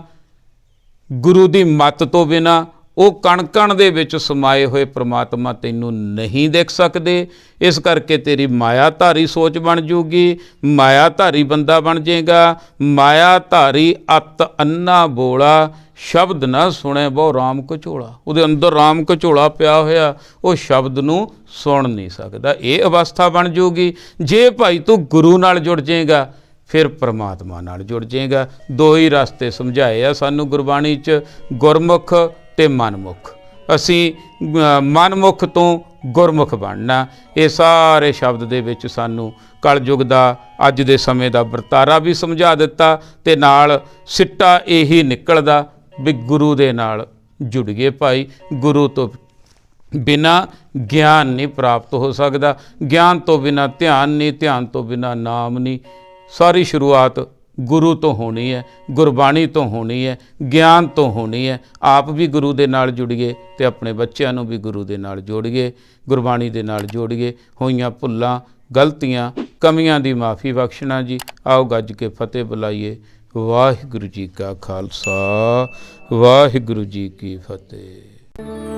ਗੁਰੂ ਦੀ ਮੱਤ ਤੋਂ ਬਿਨਾਂ, ਉਹ ਕਣ ਕਣ ਦੇ ਵਿੱਚ ਸਮਾਏ ਹੋਏ ਪ੍ਰਮਾਤਮਾ ਤੈਨੂੰ ਨਹੀਂ ਦੇਖ ਸਕਦੇ। ਇਸ ਕਰਕੇ ਤੇਰੀ ਮਾਇਆ ਧਾਰੀ ਸੋਚ ਬਣ ਜੂਗੀ, ਮਾਇਆ ਧਾਰੀ ਬੰਦਾ ਬਣ ਜਾਏਗਾ। ਮਾਇਆ ਧਾਰੀ ਅਤ ਅੰਨਾ ਬੋਲਾ, ਸ਼ਬਦ ਨਾ ਸੁਣੇ ਬਹੁ ਰਾਮ ਘਚੋਲਾ। ਉਹਦੇ ਅੰਦਰ ਰਾਮ ਘਚੋਲਾ ਪਿਆ ਹੋਇਆ, ਉਹ ਸ਼ਬਦ ਨੂੰ ਸੁਣ ਨਹੀਂ ਸਕਦਾ। ਇਹ ਅਵਸਥਾ ਬਣ ਜੂਗੀ। ਜੇ ਭਾਈ ਤੂੰ ਗੁਰੂ ਨਾਲ ਜੁੜ ਜਾਏਗਾ, ਫਿਰ ਪਰਮਾਤਮਾ ਨਾਲ ਜੁੜ ਜਾਏਗਾ। ਦੋ ਹੀ ਰਸਤੇ ਸਮਝਾਏ ਆ ਸਾਨੂੰ ਗੁਰਬਾਣੀ 'ਚ, ਗੁਰਮੁਖ ਤੇ ਮਨਮੁਖ। ਅਸੀਂ ਮਨਮੁਖ ਤੋਂ ਗੁਰਮੁਖ ਬਣਨਾ। ਇਹ ਸਾਰੇ ਸ਼ਬਦ ਦੇ ਵਿੱਚ ਸਾਨੂੰ ਕਲਯੁਗ ਦਾ, ਅੱਜ ਦੇ ਸਮੇਂ ਦਾ ਵਰਤਾਰਾ ਵੀ ਸਮਝਾ ਦਿੱਤਾ, ਤੇ ਨਾਲ ਸਿੱਟਾ ਇਹੀ ਨਿਕਲਦਾ ਵੀ ਗੁਰੂ ਦੇ ਨਾਲ ਜੁੜੀਏ ਭਾਈ। ਗੁਰੂ ਤੋਂ ਬਿਨਾਂ ਗਿਆਨ ਨਹੀਂ ਪ੍ਰਾਪਤ ਹੋ ਸਕਦਾ, ਗਿਆਨ ਤੋਂ ਬਿਨਾਂ ਧਿਆਨ ਨਹੀਂ, ਧਿਆਨ ਤੋਂ ਬਿਨਾਂ ਨਾਮ ਨਹੀਂ। ਸਾਰੀ ਸ਼ੁਰੂਆਤ ਗੁਰੂ ਤੋਂ ਹੋਣੀ ਹੈ, ਗੁਰਬਾਣੀ ਤੋਂ ਹੋਣੀ ਹੈ, ਗਿਆਨ ਤੋਂ ਹੋਣੀ ਹੈ। ਆਪ ਵੀ ਗੁਰੂ ਦੇ ਨਾਲ ਜੁੜੀਏ ਤੇ ਆਪਣੇ ਬੱਚਿਆਂ ਨੂੰ ਵੀ ਗੁਰੂ ਦੇ ਨਾਲ ਜੋੜੀਏ, ਗੁਰਬਾਣੀ ਦੇ ਨਾਲ ਜੋੜੀਏ। ਹੋਈਆਂ ਭੁੱਲਾਂ, ਗਲਤੀਆਂ, ਕਮੀਆਂ ਦੀ ਮਾਫੀ ਬਖਸ਼ਣਾ ਜੀ। ਆਓ ਗੱਜ ਕੇ ਫਤਿਹ ਬੁਲਾਈਏ। ਵਾਹਿਗੁਰੂ ਜੀ ਕਾ ਖਾਲਸਾ, ਵਾਹਿਗੁਰੂ ਜੀ ਕੀ ਫਤਿਹ।